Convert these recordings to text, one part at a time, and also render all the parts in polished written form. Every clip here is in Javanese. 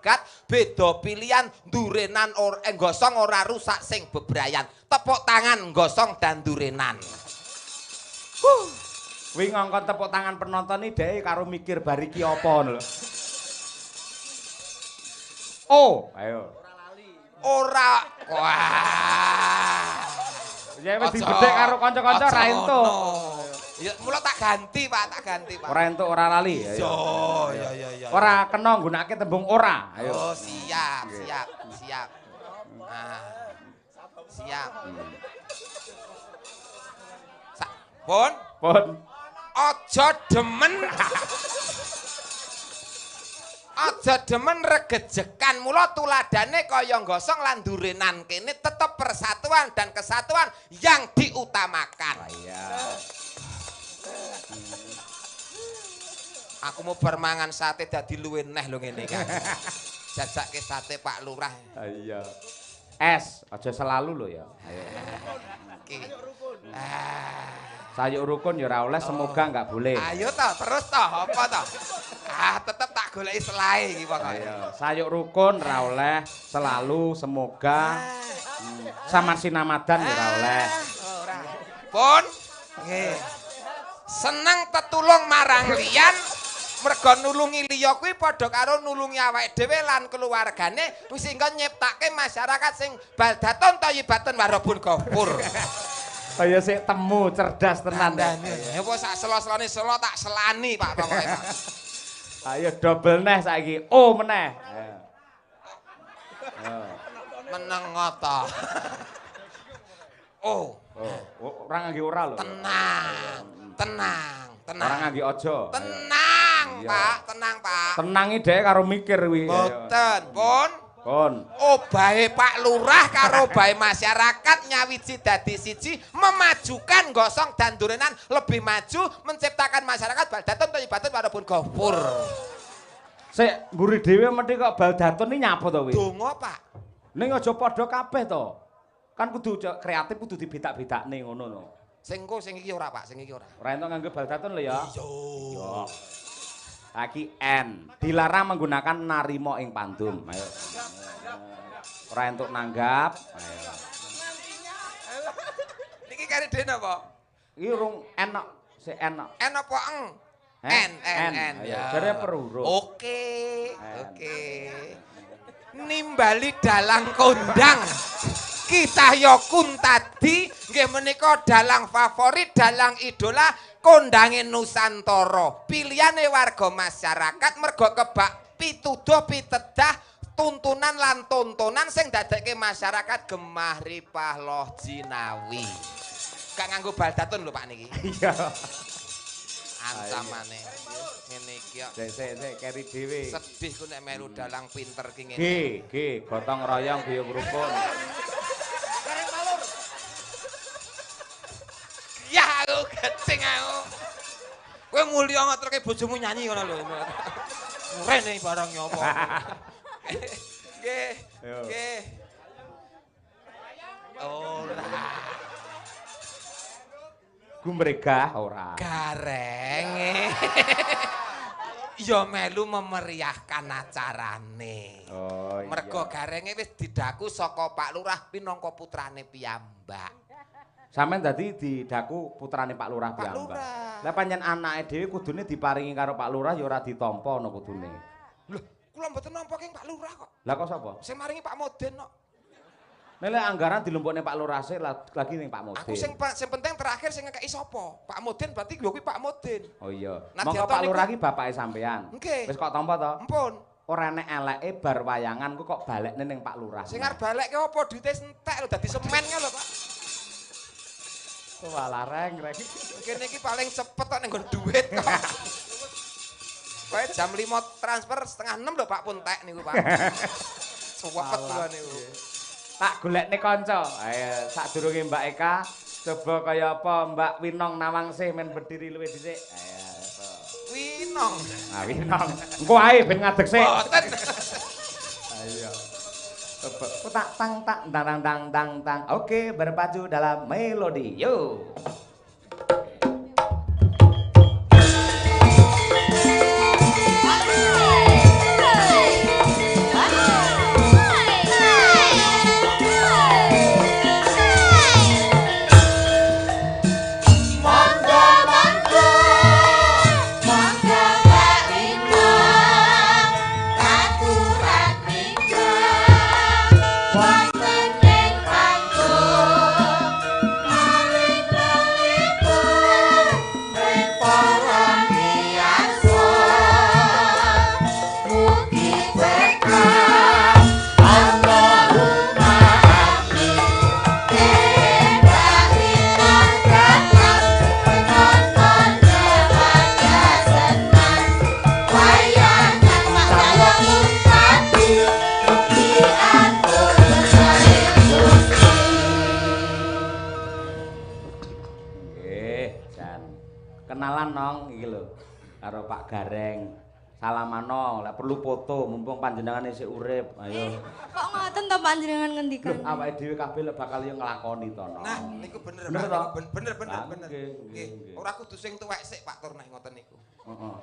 jagat beda pilihan durenan gosong ora rusak sing bebrayan tepuk tangan gosong dan durenan. Kuwi ngongkon tepuk tangan penonton iki dhek karo mikir bar iki apa lho. Oh, ayo. Ora wah. Ya wis dibedhek karo kanca-kanca ra entuk. Ya mula tak ganti, Pak, tak ganti, Pak. Ora entuk ora lali. Ya. Ora kena nggunakake tembung ora. Ayo. Oh, siap. Nah. Siap. Pun. Aja demen regejekan mula tuladane kaya gosong lan durenan kene tetep persatuan dan kesatuan yang diutamakan. Iya. Aku mau bermangan sate dadi luwih neh lho ngene kan. Jajake sate Pak Lurah. Iya. Es, aja selalu lho ya. Ayo. Iki. Sayuk rukun ya ora oleh, semoga enggak boleh. Ayo toh, terus toh, apa toh? Tetep tak goleki selae iki pokoke. Ayo, sayuk rukun ora oleh, selalu, semoga. Samar sinamadan ya ora oleh. Ora. Pun nggih. Seneng tetulung marang liyan, mergo nulungi liya kuwi padha karo nulungi awake dhewe lan keluargane wis engko nyiptake masyarakat sing baldatun thayyibatun warabun ghafur. Kaya sik temu cerdas tenan. Ya apa sak selo-selone selo tak selani Pak pokoke Pak. Ayo double neh saiki. Oh meneh. Meneng ngoto. Oh. Ora ngangge ora lho. Tenang. Ora ngangge aja. Tenang, Pak, tenang, Pak. Tenangi dhek karo mikir kuwi. Boten, pun. Obahe Pak Lurah karo obahe masyarakat nyawiji dadi siji, memajukan gosong dan durenan lebih maju, menciptakan masyarakat baldatun thayyibatun warabun ghafur. Sik mburi dhewe mesti kok baldatun iki nyapa to kuwi? Donga, Pak. Ning aja padha kabeh to. Kan kudu kreatif kudu dibedak-bedakne ngono lho. Sing iki ora, Pak, sing iki ora. Ora entuk nganggo baldatun lho ya. Iya. Lagi N. Dilarang menggunakan narimo ing pandum. Ayo. Ora entuk nanggap. Ayo. Niki kare dene apa? Iki urung enak, sik enak. N apa eng? N. Ya. Jare per huruf. Oke. Nimbali dalang kondang. Kitayokun tadi nggih menika dalang favorit, dalang idola kondange Nusantara. Pilihane warga masyarakat mergo kebak pituduh pitedah tuntunan lan tontonan sing dadekke masyarakat gemah ripah loh jinawi. Gak nganggo baldatun lho Pak niki. Iya. Ancamane ngene iki kok. Sik keri dhewe. Sedih ku nek melu dalang pinter ki ngene. G, gotong royong guyub rukun. Ya aku gecing aku. Kowe mulya ngaturke bojomu nyanyi ngono lho. Murene barang nyapa. Nggih. Ora. Gumregah ora. Garenge. Ya melu memeriahkan acarane. Oh iya. Mergo garenge wis didaku saka Pak Lurah pinangka putrane piyambak. Sampeyan dadi didaku putrane Pak Lurah piyambak. Lah pancen anake dhewe kudune diparingi karo Pak Lurah ya ora ditampa ana kudune. Lho, kula mboten nampa king Pak Lurah kok. Lah kok sapa? Sing maringi Pak Moden kok. Nek anggaran dilumpukne Pak Lurah sik lagi ning Pak Moden. Aku sing penting terakhir sing ngekeki sapa? Pak Moden berarti lho kuwi Pak Moden. Oh iya. Nah, Monggo Pak Lurah iki bapake sampean. Nggih. Wis kok tampa to? Ampun. Ora nek eleke bar wayangan kok balekne ning Pak Lurah. Sing arep balekke apa duite entek lho dadi semen lho Pak. Walah reng. Kene iki paling cepet kok ning nggon duit kok. Kowe jam 5 transfer setengah 6 lho Pak pun tek niku Pak. Cepet kula niku. Tak golekne kanca. Ayo sadurunge Mbak Eka coba kaya apa Mbak Winong Nawangsih men berdiri luwih dhisik. Ayo apa. Winong. Ah Winong. Engko ae ben ngadeg sik. Boten. Ayo. Coba tak tang tang. Oke, berpacu dalam melodi. Yuk. kenalan nong iki lho. Karo Pak Gareng. Salamano, lek perlu foto mumpung panjenengan isih urip. Ayo. Kok ngoten to panjenengan ngendikan? Loh, awake dhewe kabeh lek bakal yo nglakoni to, Nong. Nah, niku bener, Bener Pak. toh? Bener. Nggih. Ora kudu sing tuwek sik, Pak, tur nek ngoten niku. Heeh.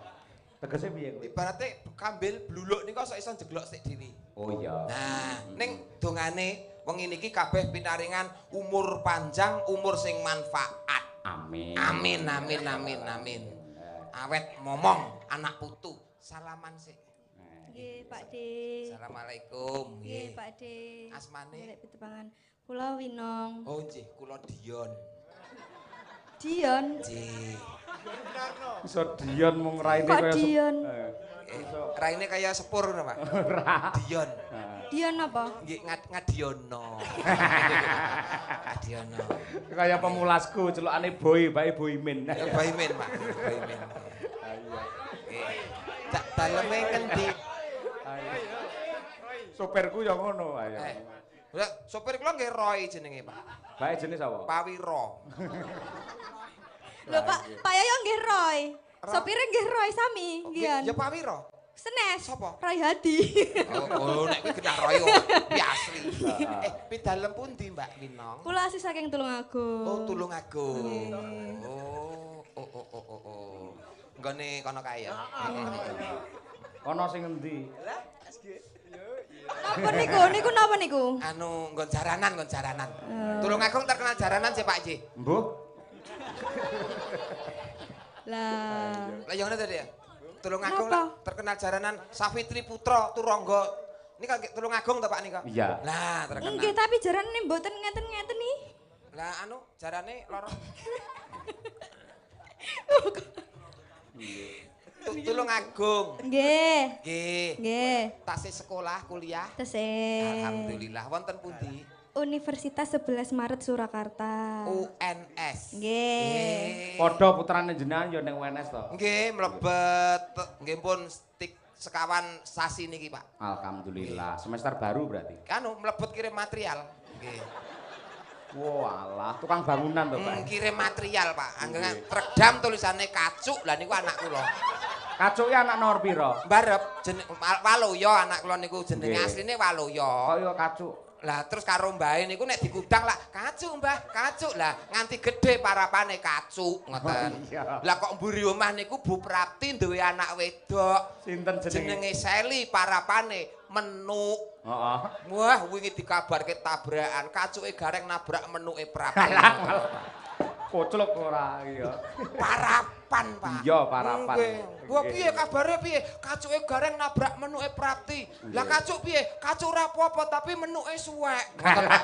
Tegese piye kuwi? Ibarate kambil bluluk niku iso jeglok sik dhewe. Oh iya. Nah, ning dongane wong iki kabeh pinaringan umur panjang, umur sing manfaat. Amin. Amin. Awet momong anak putu. Salaman sik. Nggih, Pak D. Assalamualaikum. Nggih, Pak D. Asmane? Golek pitepangan. Kula Winong. Oh nggih, kula Dion. Dion. Nggih. Iso Dion mung raine Kok kaya Dion? Raine kaya sepur ngono, Pak. Dion. Dion apa? Nggih Ngadiono. Ngadiono. Kaya pemulasku celukane Boy, bae Boymin. Baimin, Pak. Baimin. Daleme ngendi? Sopirku ya ngono ayo. Lah, sopir kula nggih Roy jenenge, Pak. Bae jenis apa? Pawiro. Lho Pak Yoyo nggih Roy. Sopire nggih Roy sami, nggih. Ya Pawiro. Senes. Sopo? Roy Hadi. Oh, nek kuwi genah Roy kok. Kuwi asli. Pidalem pundi, Mbak Winong? Kula asli saking Tulungagung. Oh, Tulungagung. Oh. Nggone kono kae ya. Ono sing endi? Napa niku? Niku napa niku? Anu nggon jaranan. Tulungagung terkenal jaranan sih, Pak Ji. Mbuh. Lah. Lah yang ngene tadi ya. Tulungagung Napa? lah terkenal jaranan Safitri Putra Turangga. Ini kan Tulungagung to Pak nika? Iya. Lah terkenal. Nggih, tapi jarane mboten ngeten-ngeten nih. Lah anu jarane loro. Tulungagung. Nggih. Nggih. Nggih. Tasih sekolah, kuliah. Tesih. Alhamdulillah. Wonten pundi? Universitas 11 Maret Surakarta. UNS. Nggih. Padha putrane jenengan ya ning UNS to. Nggih, mlebet nggih pun stik sekawan sasi niki, Pak. Alhamdulillah. Semester baru berarti. Anu mlebet kirim material. Nggih. Walah, tukang bangunan to, Pak. Kirim material, Pak. Anggen tregdam tulisannya kacuk. Lah niku anak kula. Kacuke anak nomor pira? Mbarep jeneng Waloyo anak kula niku jenenge Nggih. asline Waloyo. Kaya kacuk. Lah terus karo mbahe niku nek digudang lah kacuk Mbah, kacuk. Lah nganti gedhe parapane kacuk ngoten. Oh, iya. Lah kok mburi omah niku Bu Prapti duwe anak wedok. Sinten jenenge? Jenenge Seli parapane Menuk. Heeh. Wah, wingi dikabarke tabrakan, kacuke gareng nabrak Menuke Prapti. Koclok ora iya. Parapan, Pak. Iya, parapan. Nggih. Wah, piye kabare piye? Kacuke gareng nabrak Menuke Prapti. Lah kacuk piye? Kacuk ora apa-apa tapi menuke suwek. Ngoten, Pak.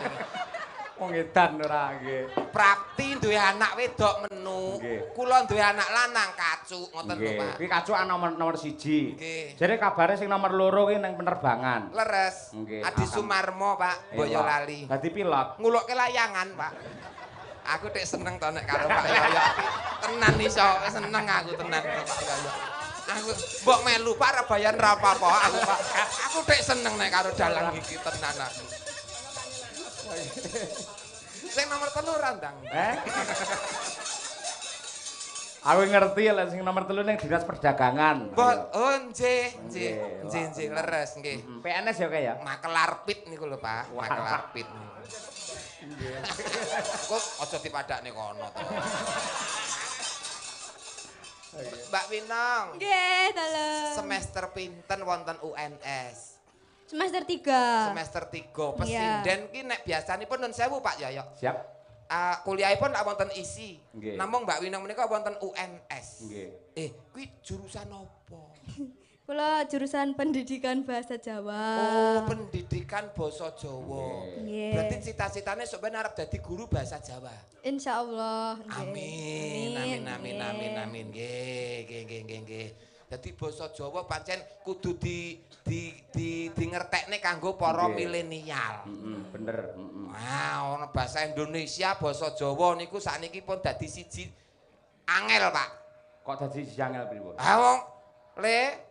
Wong edan ora nggih. Prapti duwe anak wedok Menu. Nggih. Kula duwe anak lanang kacuk, ngoten lho, Nggih. Pak. Kuwi kacuk nomor 1. Nggih. Jadi kabare sing nomor 2 ki nang penerbangan. Leres. Nggih, Adi akan- Sumarmo, Pak, Boyolali. Dadi pilot. Ngulukke layangan, Pak. Aku dek seneng to nek karo Pak Yoyo. Tenan iso, seneng aku tenan karo Pak Yoyo. Aku mbok melu Pak ora bayar ra apa-apa aku Pak. Aku dek seneng nek karo dalang iki tenan aku. Sing nomor 3 randang. Aku ngerti lah sing nomor 3 ning Dinas Perdagangan. Mbok oh nggih, Nggih, leres nggih. PNS ya kayak ya? Makelar pit niku lho Pak, makelar pit. Kok aja dipadakne kono to. Mbak Winong, Nggih, dalem. semester pinten wonten UNS? Semester 3. Semester 3. Pesinden ki nek biasanipun nun sewu Pak Yoyo. Siap. Kuliahipun lak wonten isi. Nggih. Namung Mbak Winong menika wonten UNS. Nggih. Kuwi jurusan apa? Kula jurusan Pendidikan Bahasa Jawa. Oh, pendidikan basa Jawa. Nggih. Berarti cita-citane sok ben arep dadi guru bahasa Jawa. Insyaallah. nggih. Amin. Nggih. Dadi basa Jawa pancen kudu di ngertekne kanggo para Nggih. milenial. Bener. Wah, ana bahasa Indonesia, basa Jawa niku sakniki pun dadi siji angel, Pak. Kok dadi jangel pripun? Wong le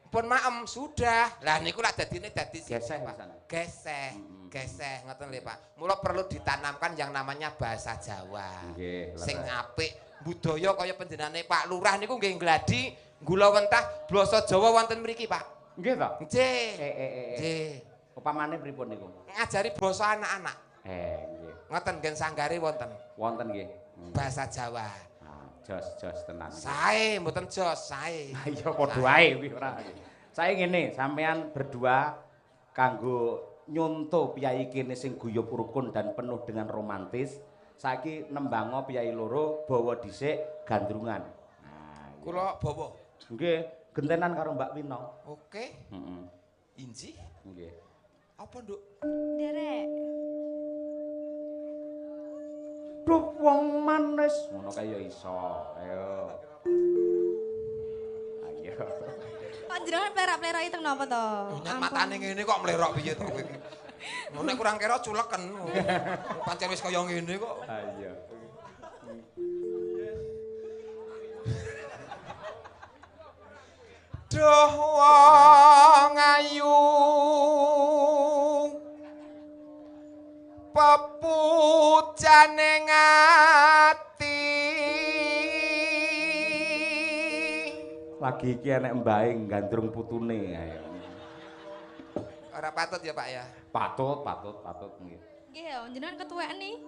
pun maem sudah. Lah niku lak dadine dadi siji, Geseh Pak. pisan. Geseh ngoten lho, Pak. Mula perlu ditanamkan yang namanya bahasa Jawa. Nggih, Sing leres. apik budaya kaya panjenengane Pak Lurah niku nggih gladi gula wentah basa Jawa wonten mriki, Pak. Nggih to? Nggih. Eh. Nggih. Upamane pripun niku? Ngajari basa anak-anak. Nggih. Ngoten nggih sanggare wonten. Wonten nggih. Bahasa Jawa. Jos tenan. Sae, mboten jos, sae. Iya padha wae kuwi ora. Sae ngene, sampean berdua kanggo nyonto piyai kene sing guyub rukun dan penuh dengan romantis. Saiki nembango piyai loro bawa dhisik gandrungan. Nah, Kula bawa. nggih, gentenan karo Mbak Winong. Oke. Heeh. Inji. Nggih. Apa, Nduk? Derek. Duh wong manis. Ngono kae ya iso. Ayo. Ayo. Kok jenengan plerak-plerak itu napa to? Nyat matane ngene kok mlerok piye to kowe iki. Ngono kurang kira culeken. Pancen wis kaya ngene kok. Ayo. Duh wong ayu pepujane ngati Lagi iki enek mbae gandrung putune ayo. ora patut ya Pak ya. Patut nggih. Nggih ya, jenengan ketuwek nih.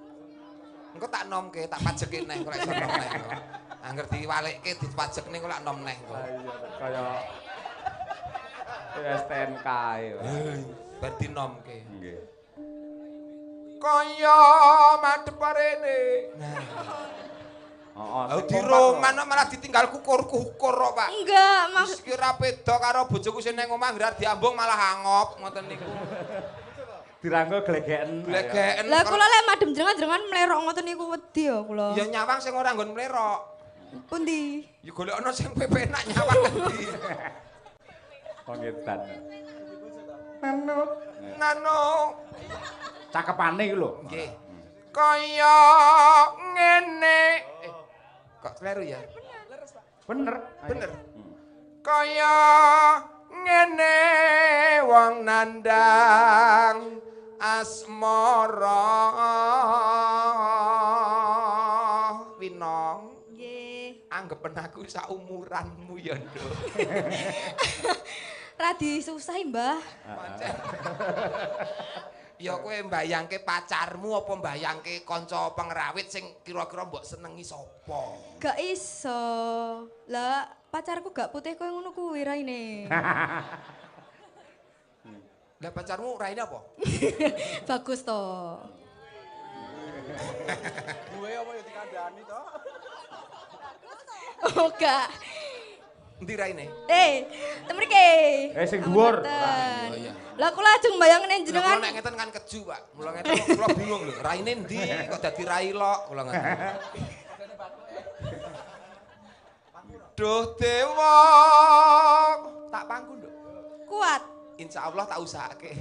Engko tak nomke, tak pajeki neh kok iso nom neh. Angger diwalekke dipajekne kok lak nom neh. Kaya STNK ya. Bar dinomke. Nggih. Kaya madhep rene. Nah, Heeh. diroman malah ditinggal kukur-kukur kok, Pak. Enggak, Wis kira beda karo bojoku sing nang omah ngrar diambung malah angop ngoten niku. Diranggo glegeken. Glegeken. Lah kula lek madhem jenengan mlerok ngoten niku wedi ya kula. Ya nyawang sing ora nggon mlerok. Pundi? Ya golekno sing pepenak nyawang endi. Pengedan. Nano. Cakepane iki lho. Nggih. Kaya ngene. Kok kleru ya? Bener. Bener. Kaya ngene wong nandang asmara Winong. Nggih. Anggepen aku saumuranmu ya, Nduk. Ra disusahi, Mbah. Pancen. Ya kowe mbayangke pacarmu apa mbayangke kanca pengrawit sing kira-kira mbok senengi sapa? Gak iso. Lah pacarku gak putih koyo ngono kuwi raine. Lah pacarmu raine apa? Bagus to. Duwe apa ya dikandani to? Oh gak. Endi raine? Temrike. Sing dhuwur. Oh iya. Lah kula ajeng mbayangne Jenengan jenengan. nek ngeten kan keju, Pak. Mula ngeten kula bingung lho, raine endi kok dadi rai lok kula ngeten. Duh dewa. Tak pangku, Nduk. Kuat. Insyaallah tak usahake.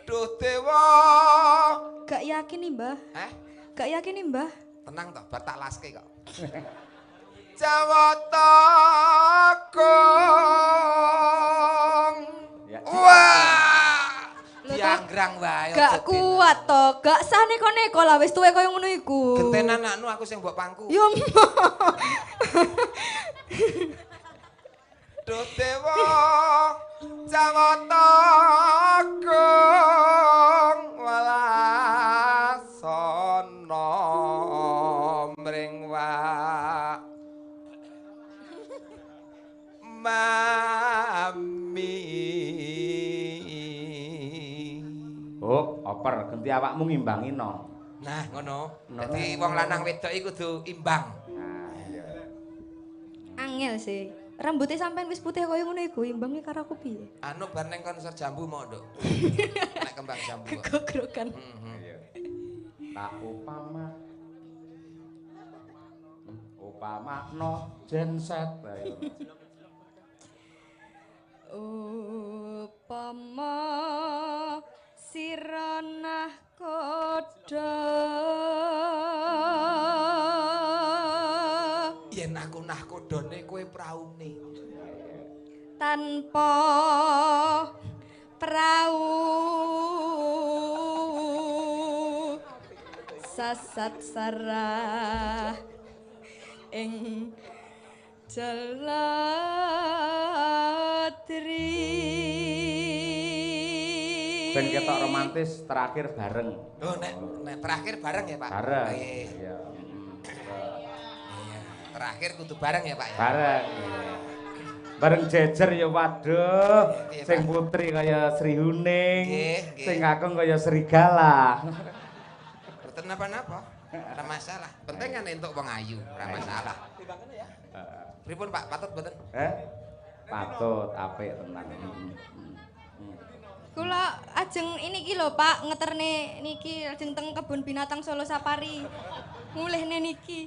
Duh dewa. Gak yakin nih, Mbah. Gak yakin nih, Mbah. Tenang toh, bar tak laske kok. Jawata kong. Ya. Wah. Lho, Dianggrang wae. Gak kuat to. Gak sah neko-neko lah wis tuwe koyo ngono iku. Gentenan anakmu aku sing mbok pangku. Yo. Duh dewa jawata kong walasana mring mami. Oh, oper ganti awakmu ngimbangi no. Nah, ngono. Dadi wong lanang wedok iku kudu imbang. Nah, iya. Angel sih. Rambutnya sampean wis putih koyo ngono iku, imbangnya karo aku piye? Anu bar ning konser jambu mau, Nduk. Nek kembang jambu. Gogrokan. Iya. Tak upamakno genset ayo. Upama siranah kodha Yen aku nah kodone kowe praune. tanpa prau sasat sarah ing Celatri. Ben ketok romantis terakhir bareng. Oh, nek terakhir bareng ya, Pak? Bareng. Oh, iya. Iya. Iya, terakhir kudu bareng ya, Pak ya? Bareng. Bareng jejer ya waduh. Iya, Sing Pak. putri kaya Sri Huning, Nggih, nggih. sing kakung kaya serigala. Mboten napa-napa. Ora masalah. Penting kan entuk wong ayu, ora masalah. Pripun Pak, patut mboten? Patut apik tenan. Kula ajeng ini ki lho Pak, ngeterne niki ajeng teng kebun binatang Solo Safari. Mulihne niki.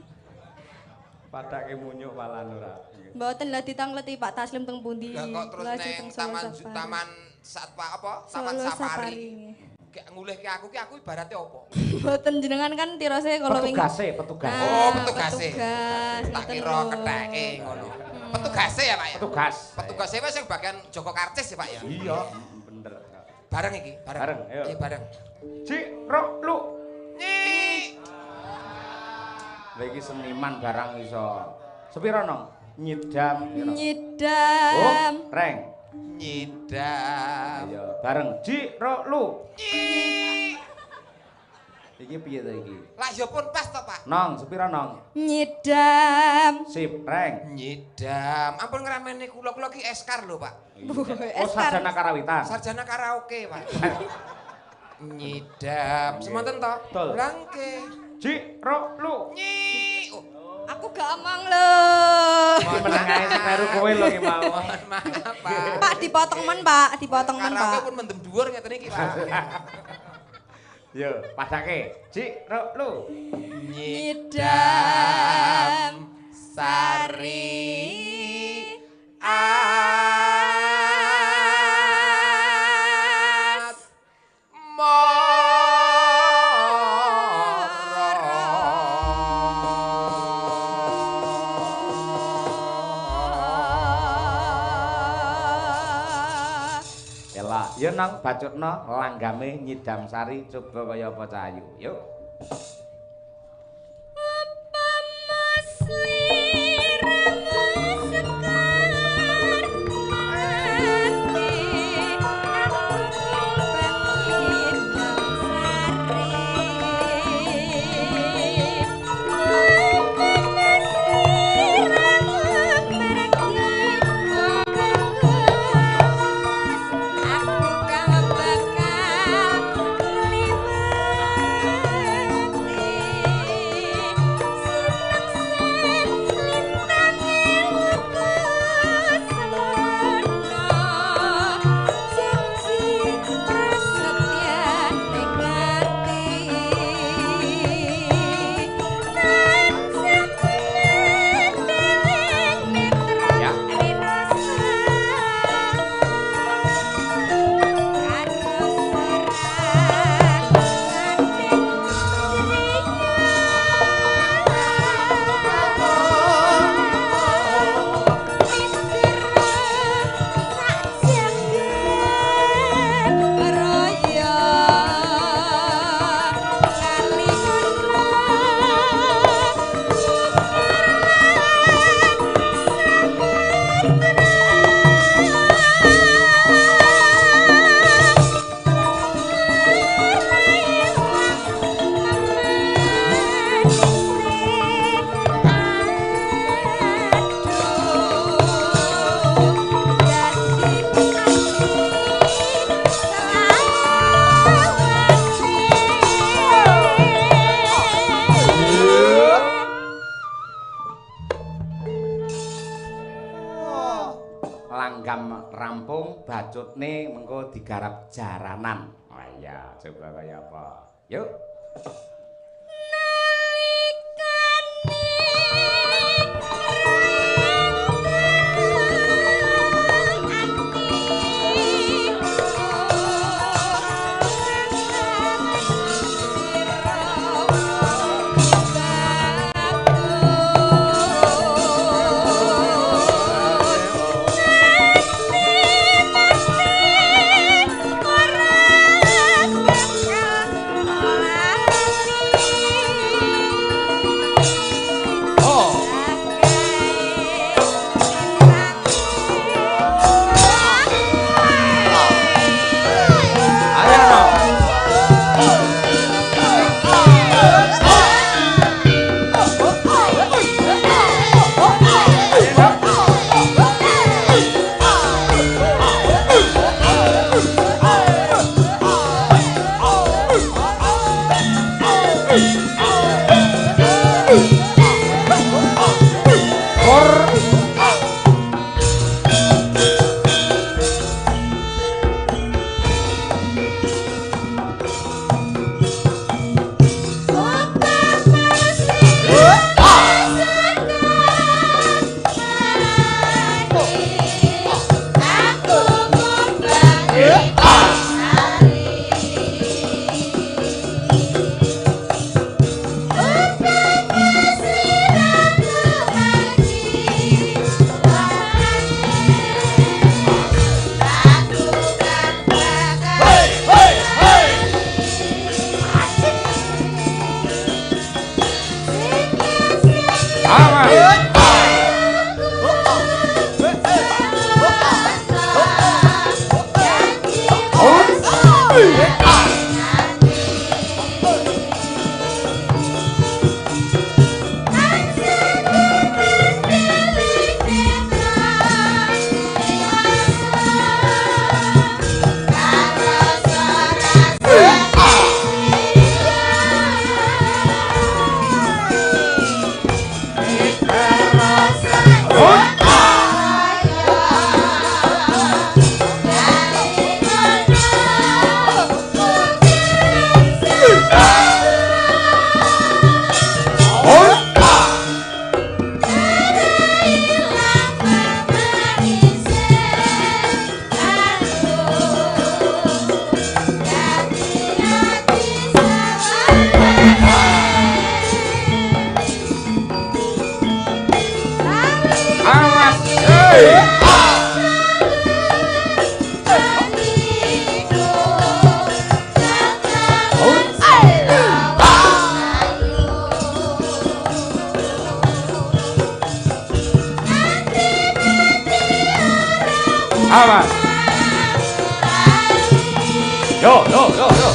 Padake munyuk malah ora. Mboten lah ditangleti Pak Taslim teng pundi. Lah kok terus Kula ajeng neng teng Solo taman Safari. taman Satwa apa? Taman Solo Safari. nggih. Kayak ngulihke aku ki aku ibaratnya apa? Mboten jenengan kan tirose kala wingi. Petugas. Oh, petugase. Petugas. Tak ngoten kira lho. ketheke ngono. Petugase ya, Pak ya? Petugas. Petugase wis sing bagian Joko Karcis ya, Pak ya? Iya, bener. Bareng iki, bareng. Bareng, ayo. Iya, bareng. Cik, rok, lu. Nyi. Lah iki seniman barang iso. Sepira nong? Nyidam. Nyidam. Oh, reng. Nyidam. Ayo, bareng. Cik, rok, lu. Nyi. Iki piye ta iki? Lah ya pun pas to, Pak. Nong, sepira nong? Nyidam. Sip, reng. Nyidam. Ampun ngrameni kula ki eskar lho, Pak. Oh, Eskar. sarjana karawitan. Sarjana karaoke, Pak. Nyidam. Semonten to? Betul. Langke. Cik, rok, lu. Nyi. Oh, Aku gak amang lho. Iki menengahe semeru kowe lho iki mau. mohon maaf, Pak. Pak dipotong men, Pak, dipotong men, Karaoke Pak. pun mendem dhuwur ngeten iki, Pak. Yo, padake. Cik, rok, lu. Nyidam sari as Elak, yo nang bacutno langgame nyidam sari coba kaya apa cahayu. Yuk. Langgam rampung, bacutne mengko digarap jaranan. Oh iya, coba kaya apa? Yuk. Ora Awas. Yo, yo, yo, yo.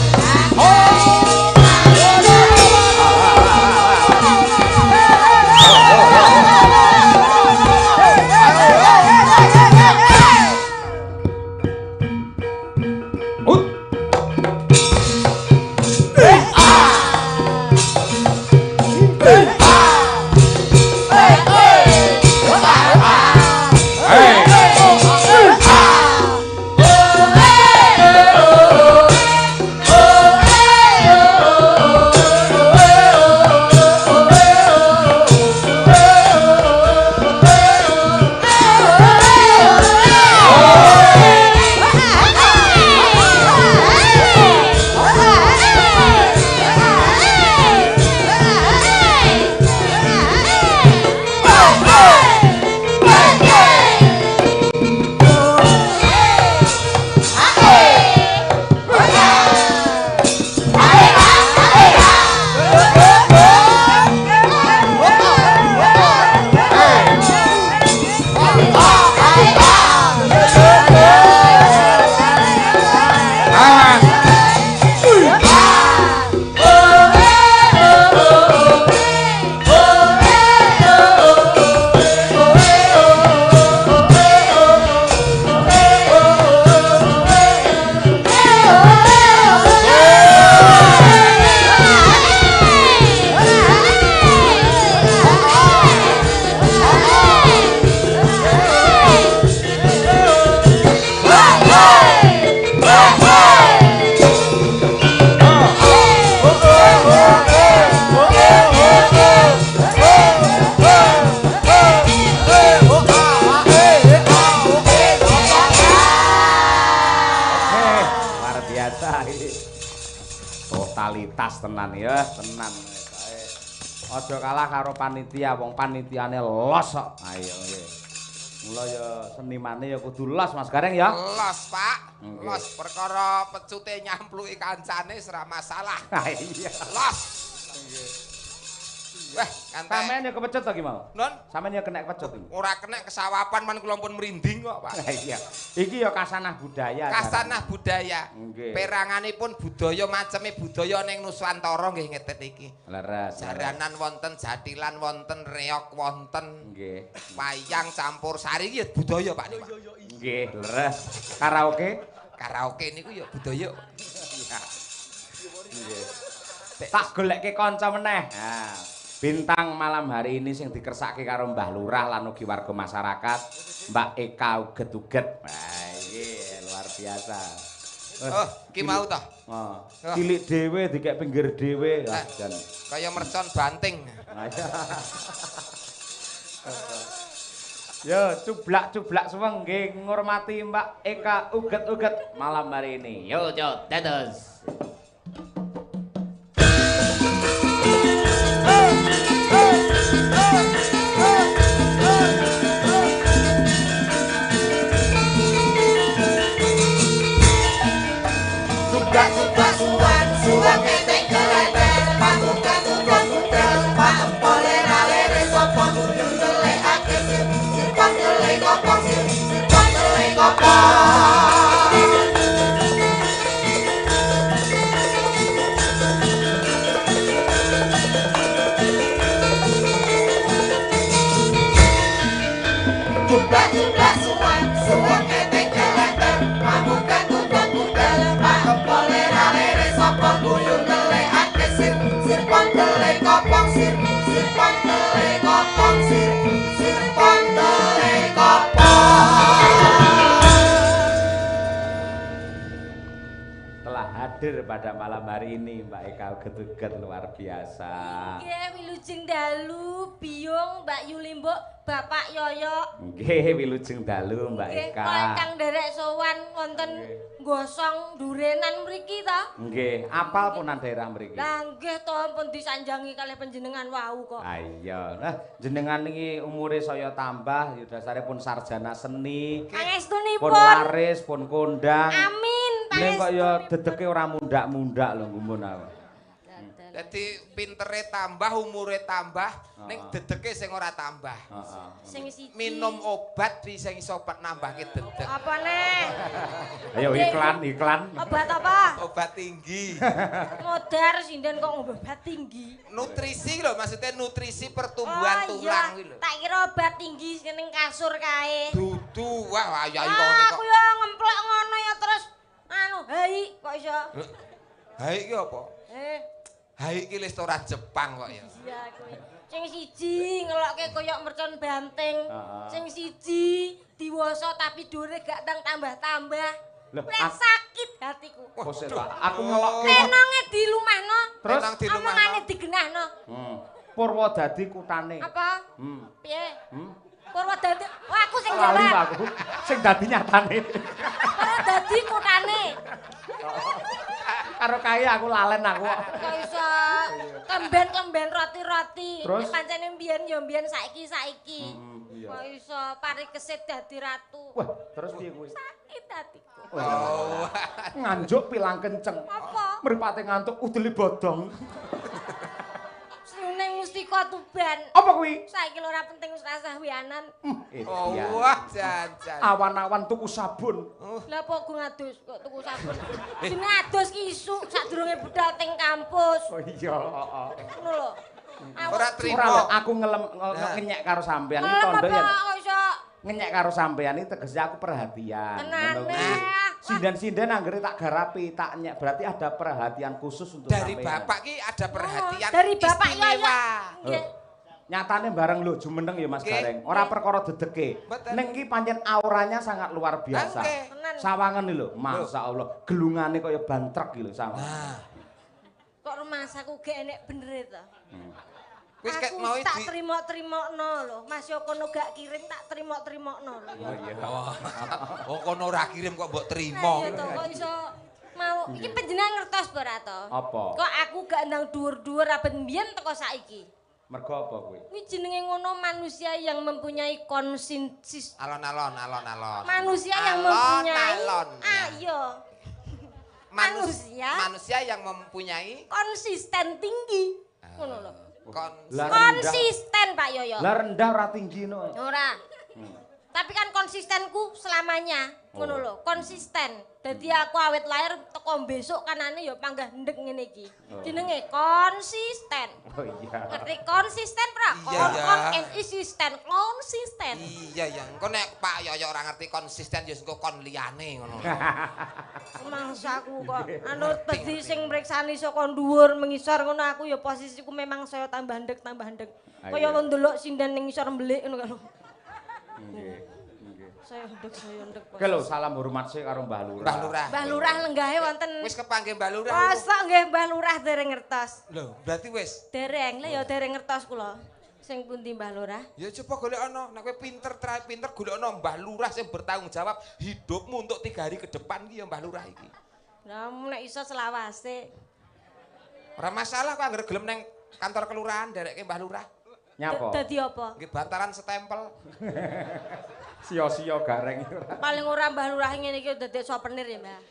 Totalitas tenan ya, tenan. Aja kalah karo panitia, wong panitiane los kok. Ayo nggih. Mula ya senimane ya kudu los Mas Gareng ya. Los, Pak. Los perkara pecute nyampluki kancane ora masalah. Iya. Los. Wah, kantek. Sampeyan ya kepecut to ki mau? Non, Sampeyan ya kena kepecut iki. ora kena kesawapan man kula pun merinding kok, Pak. Iya. Iki ya kasanah budaya. Kasanah budaya. Nggih. Peranganipun budaya maceme budaya ning Nusantara nggih ngetet iki. Leres. Jaranan wonten, jatilan wonten, reok wonten. Nggih. Wayang campur sari iki ya budaya, Pak. Nggih, leres. Karaoke? Karaoke niku ya budaya. Iya. Nggih. Tak goleke kanca meneh. Nah, bintang malam hari ini sing dikersake karo Mbah Lurah lan ugi warga masyarakat, Mbak Eka uget-uget. Wah, iki luar biasa. Oh, ki mau toh. Oh, cilik dhewe dikek pinggir dhewe jan. Kaya mercon banting. Yo, cublak-cublak suweng nggih ngurmati Mbak Eka uget-uget malam hari ini. Yo, Cot, dados. Suwang ketek keledek, pamukan mudah mudah, pak empole ralere sopo kudu ndelekake sipon ndelek opo sipon ndelek opo. telah hadir pada malam hari ini Mbak Eka Getuget luar biasa. Nggih, wilujeng dalu Biyung Mbak Yulimbo Bapak Yoyo. Nggih, wilujeng dalu Mbak Eka. Nggih, ingkang derek sowan wonten Gosong Durenan mriki ta? Nggih, apal punan daerah mriki. Lah nggih to pun disanjangi kalih panjenengan wau kok. Ah iya. Nah, jenengan niki umure saya tambah ya dasaripun sarjana seni. Pangestunipun. Pun waris, pun kondang. Amin. Ning kok ya dedeke ora mundak-mundak lho ngumun aku. Dadi pintere tambah, umure tambah, ning dedeke sing ora tambah. Sing siji. Minum obat di sing iso nambahke dedek. Apa neh? Ayo iklan. Obat apa? Obat tinggi. Modar sinden kok obat tinggi. Nutrisi lho, maksudnya nutrisi pertumbuhan tulang kuwi lho. Tak kira obat tinggi ning kasur kae. Dudu, wah ayo kok Aku ya ngemplok ngono ya terus anu, hai kok iso. Hai iki apa? Hai iki restoran Jepang kok ya. Iya kuwi. Sing siji ngelokke koyok mercon banteng. Sing siji diwasa tapi dure gak tang tambah-tambah. Lek sakit hatiku. Aku ngelokke. Tenonge dilumahno. Terus omongane digenahno. Purwodadi kutane. Apa? Piye? Purwodadi. Oh aku sing Lali jalan. aku. Sing dadi nyatane. Purwodadi kutane. Karo kaya aku lalen aku. Kok iso kemben-kemben roti-roti. Terus? Pancene mbiyen ya mbiyen saiki. Kok iso parikesit dadi ratu. Wah, terus piye kuwi? Sakit hatiku. Nganjuk pilang kenceng. Apa? Mripate ngantuk udeli bodong. Srune mustika tuban. Apa kuwi? Saiki lho ora penting wis rasah wianan. Oh, wah jajan. Awan-awan tuku sabun. Lah apa gue ngadus kok tuku sabun. Jenenge adus ki isuk sadurunge budal teng kampus. Oh iya, heeh. Ngono lho. Ora Ora trimo. lho, aku ngenyek karo sampean iki tondo yen Kok iso ngenyek karo sampean iki tegese aku perhatian. tenane. Sinden-sinden anggere tak garapi, tak nyek berarti ada perhatian khusus untuk Dari sampean. bapak ki ada perhatian Dari bapak istimewa. Nggih. Nyatane bareng lho jumeneng ya Mas Nggih. Gareng. Ora perkara dedeke. Betul. Ning iki pancen auranya sangat luar biasa. Nggih. Tenan. Sawangen iki lho, masyaallah, gelungane kaya bantrek iki lho sawangen. Kok rumasaku gak enek bener to. Wis ket Aku mau tak di trimo-trimokno lho. Mas yo kono gak kirim tak trimo-trimokno lho. Oh iya. Oh kono ora kirim kok mbok Lah trimo. iya to kok iso mau iki panjenengan ngertos ora to? Apa? Kok aku gak ndang dhuwur-dhuwur abet mbiyen teko saiki. Mergo apa kuwi? Kuwi jenenge ngono manusia yang mempunyai konsensus. Alon-alon. Manusia yang mempunyai Alon-alon. ayo manusia Manusia yang mempunyai konsisten tinggi. Ngono lho. Lah rendah. Konsisten Pak Yoyo. Lah rendah ora tinggi no. Ora. Tapi kan konsistenku selamanya. Ngono lho, konsisten. Dadi aku awet lahir teko besok kanane ya panggah ndek ngene iki. Jenenge konsisten. Oh iya. Ngerti konsisten pra? Iya, iya. Konsisten, konsisten. Iya ya, engko nek Pak Yoyo ora ngerti konsisten ya engko kon liyane ngono. Mangsaku kok anu dadi sing mriksani saka dhuwur mengisor ngono aku ya posisiku memang saya tambah ndek. Kaya lo ndelok sinden ning ngisor mbelik ngono kan. Nggih. Saya ndek. Oke lho, salam hormat sih karo Mbah Lurah. Mbah Lurah lenggahe wonten. Wis kepanggih Mbah Lurah. Mosok nggih Mbah Lurah dereng ngertos. Lho, berarti wis. Dereng, lah ya dereng ngertos kula. Sing pundi Mbah Lurah? Ya coba golekno, nek kowe pinter golekno Mbah Lurah sing bertanggung jawab hidupmu untuk 3 hari ke depan iki ya Mbah Lurah iki. Lah nek iso selawase. Ora masalah kok anggere gelem nang kantor kelurahan derekke Mbah Lurah. Nyapa? Dadi apa? Nggih bantaran stempel. Sio-sio gareng itu. Paling ora Mbah Lurah ngene iki dadi souvenir ya, Mbah.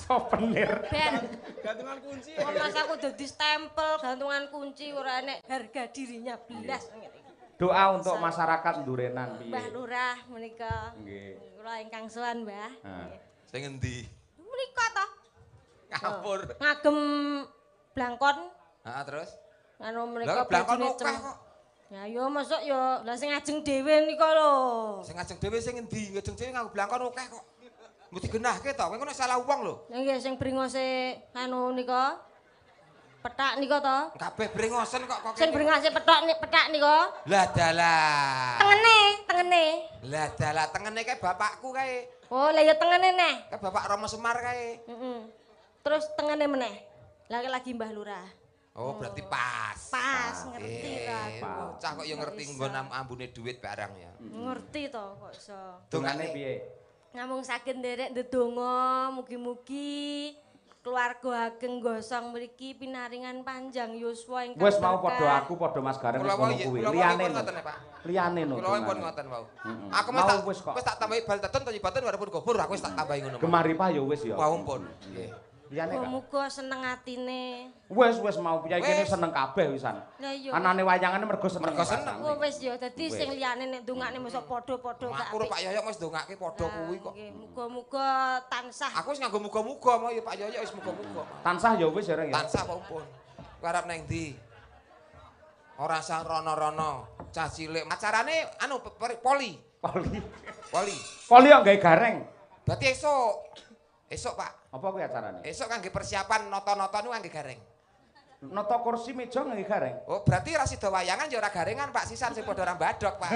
Souvenir. Ben, Gantungan kunci. kok mas aku dadi stempel, gantungan kunci ora enek harga dirinya belas ngene iki. Doa untuk masyarakat Durenan piye? Mbah Lurah menika. Nggih. Kula ingkang sowan, Mbah. Sing endi? Menika to. Ngapur. Ngagem blangkon Heeh, terus? anu Lah menika blangkon bajune akeh kok. Ya yo masuk yo, lah sing ajeng dhewe nika lho. Sing ajeng dhewe sing endi? Ngajeng dhewe nganggo blangkon akeh kok. Nggo digenahke to, kowe nek salah wong lho. Nggih sing bringose anu nika. Petak nika to. Kabeh brengosen kok Sing bringose petak nika. Lah dalah. Tengene. Lah dalah tengene kae bapakku kae. Oh, lah ya tengene neh. Kayak Bapak Romo Semar kae. Terus tengene meneh. Lagi Mbah Lurah. Oh, berarti pas. Pas, ngerti ta. Bocah kok yo ngerti nggon ambune duit barang ya. Ngerti to kok iso. Dongane piye? Namung saged nderek ndedonga mugi-mugi keluarga ageng gosong mriki pinaringan panjang yuswa ingkang Wis mau berkah. padha aku padha Mas Gareng wis ngono kuwi. Liyane liyane no. Kula pun ngoten wau. Aku wis tak tambahi bal teton to nyibaten warepun gobur aku wis tak tambahi ngono. Gemari pa ya wis ya. Wau pun. Nggih. Liyane kan. Muga seneng atine. Wis mau piyai kene seneng kabeh wisan. Lah iya. Anane wayangane mergo seneng. Mergo seneng. Oh wis ya dadi sing liyane nek ndongakne mosok padha-padha gak. Aku karo Pak Yoyok wis ndongake padha kuwi kok. Nggih, muga-muga tansah. Aku wis nganggo muga-muga mau ya Pak Yoyok wis muga-muga. Tansah ya wis ya Reng ya. Tansah Pak Umpun. Kowe arep nang ndi? Ora sang rono-rono. Cah cilik. Acarane anu poli. Poli. Poli. Poli yo gawe gareng. Berarti esuk. Esuk Pak. Apa kuwi acarane? Esuk kangge persiapan nata-nata niku kangge gareng. Nata kursi meja nggawe gareng. Oh, berarti ra sida wayangan ya ora garengan Pak, sisan sing padha ora mbadhok, Pak.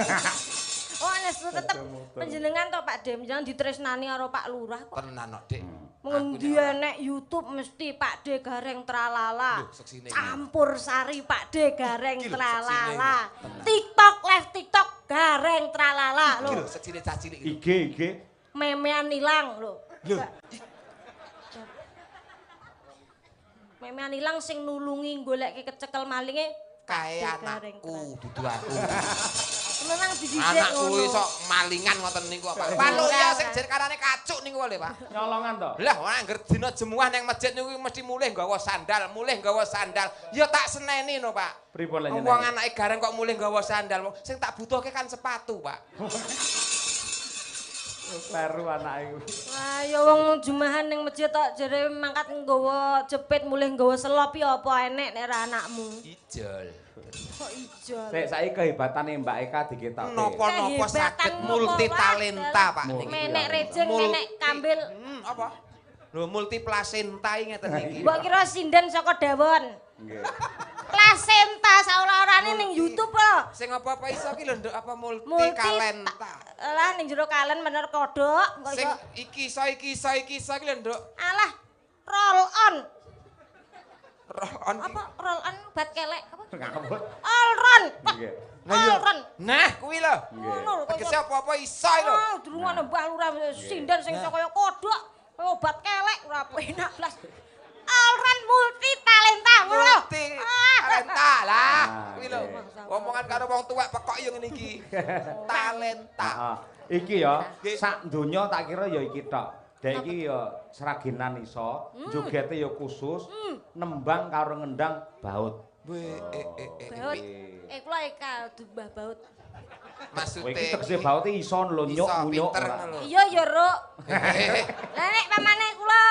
Oh, nesu tetep panjenengan to Pak Dem, jangan ditresnani karo Pak Lurah kok. Tenan kok, Dik. Ngendi nek YouTube mesti Pak D gareng tralala. Loh, seksine iki. Campur sari Pak D gareng Iki lho, tralala. seksine iki. TikTok live TikTok gareng tralala Iki lho lho. seksine cah cilik iki. IG. Memean ilang lho. Lho. Memean ilang sing nulungi goleki kecekel malinge Kae Pak D gareng anakku, dudu aku. Memang didhisik Anakku ngono. iso malingan ngoten niku Pak. Pak lho ya sing jen karane kacuk niku lho, Pak. Nyolongan to. Lah ora angger dina jemuah ning masjid niku mesti mulih nggawa sandal, mulih nggawa sandal. Ya tak seneni no, Pak. Pripun lho Wong anake gareng kok mulih nggawa sandal. Sing tak butuhke kan sepatu, Pak. Kleru anake iku. Wah, ya wong jumahan ning masjid tok jere mangkat nggawa jepit mulih nggawa selop ya apa enek nek ra anakmu. Ijol. Kok ijol. Sik saiki kehebatane Mbak Eka diketokke. Napa-napa saged Kehebatan multi nopo, talenta, Pak? Pak. niki. Menek rejeng, Multi- menek kambil. Apa? Lho multi placenta ngeten iki. Mbok kira sinden saka dawon. Nggih. Plasenta saora-orane ning YouTube lho. Sing apa-apa iso ki lho Nduk, apa multi Multi talenta. Lah ning jero kalen bener kodhok kok Sing iso. iki iso ki lho Nduk. Alah, roll on. On. Apa roll on bat kelek apa? Ngawur. All run. Nggih. All run. Nah, kuwi lho. Ngono lho kok. Tegese apa-apa iso lho. Oh, durungane Mbah Lurah sinden sing iso kaya kodhok, kaya obat kelek ora enak blas. All run multi talenta ngono lho. Multi talenta lah. Nah, Kuwi lho. oke. Omongan karo wong tuwek pekok yo ngene iki. Talenta. Heeh. Iki ya Nggih. sak donya tak kira ya iki tok. Dek iki ya seragenan iso, jogete ya khusus, nembang karo ngendang baut. Baut. Kula Eka Mbah Baut. Kowe iki Maksude tegese baute iso lho nyuk iso nyuk pinter ora. ngono lho. Iya ya, Ruk. Lah nek pamane kula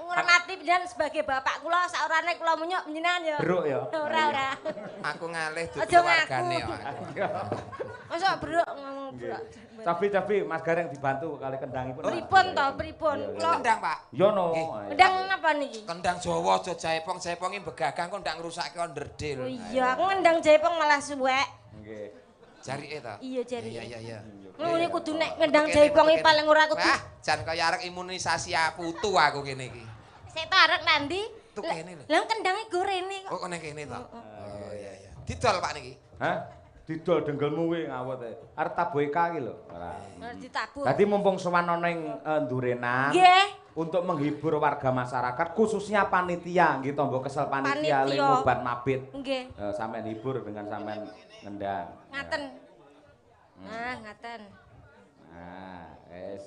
ngurmati panjenengan sebagai bapak kula saorane kula munyuk panjenengan ya. Beruk ya. Ora. Aku ngalih dudu Aja wargane ngaku. kok. Masa beruk ngomong beruk. Tapi Mas Gareng dibantu kali kendangipun. Pripun to, pripun? Kula Kendang, Pak. Yo no. ndang napa niki? Kendang Jawa aja jaipong iki begagang kok ndak ngrusakke Oh onderdil. iya, aku ngendang jaipong malah suwek. Nggih. Jarike ta? Iya jari. Iya. Ngono kudu nek ngendang jaipong iki paling ora kudu. Wah, jan kaya arek imunisasi putu aku kene iki. Sik tarek nandi. Tuh kene lho. Lah kendange gorene kok. Oh, nang kene to. Oh iya. Didol Pak niki. Hah? Didol denggelmu kuwi ngawut ae. Arep taboeka iki lho. Ora. Ora ditabuh. Dadi mumpung sowan ana ning Ndurenan. Nggih. Untuk menghibur warga masyarakat khususnya panitia nggih tombo kesel panitia le ngobat mabit. Nggih. Sampeyan hibur dengan sampeyan ngendang. Ngaten. Nah, ngaten. Nah, wis.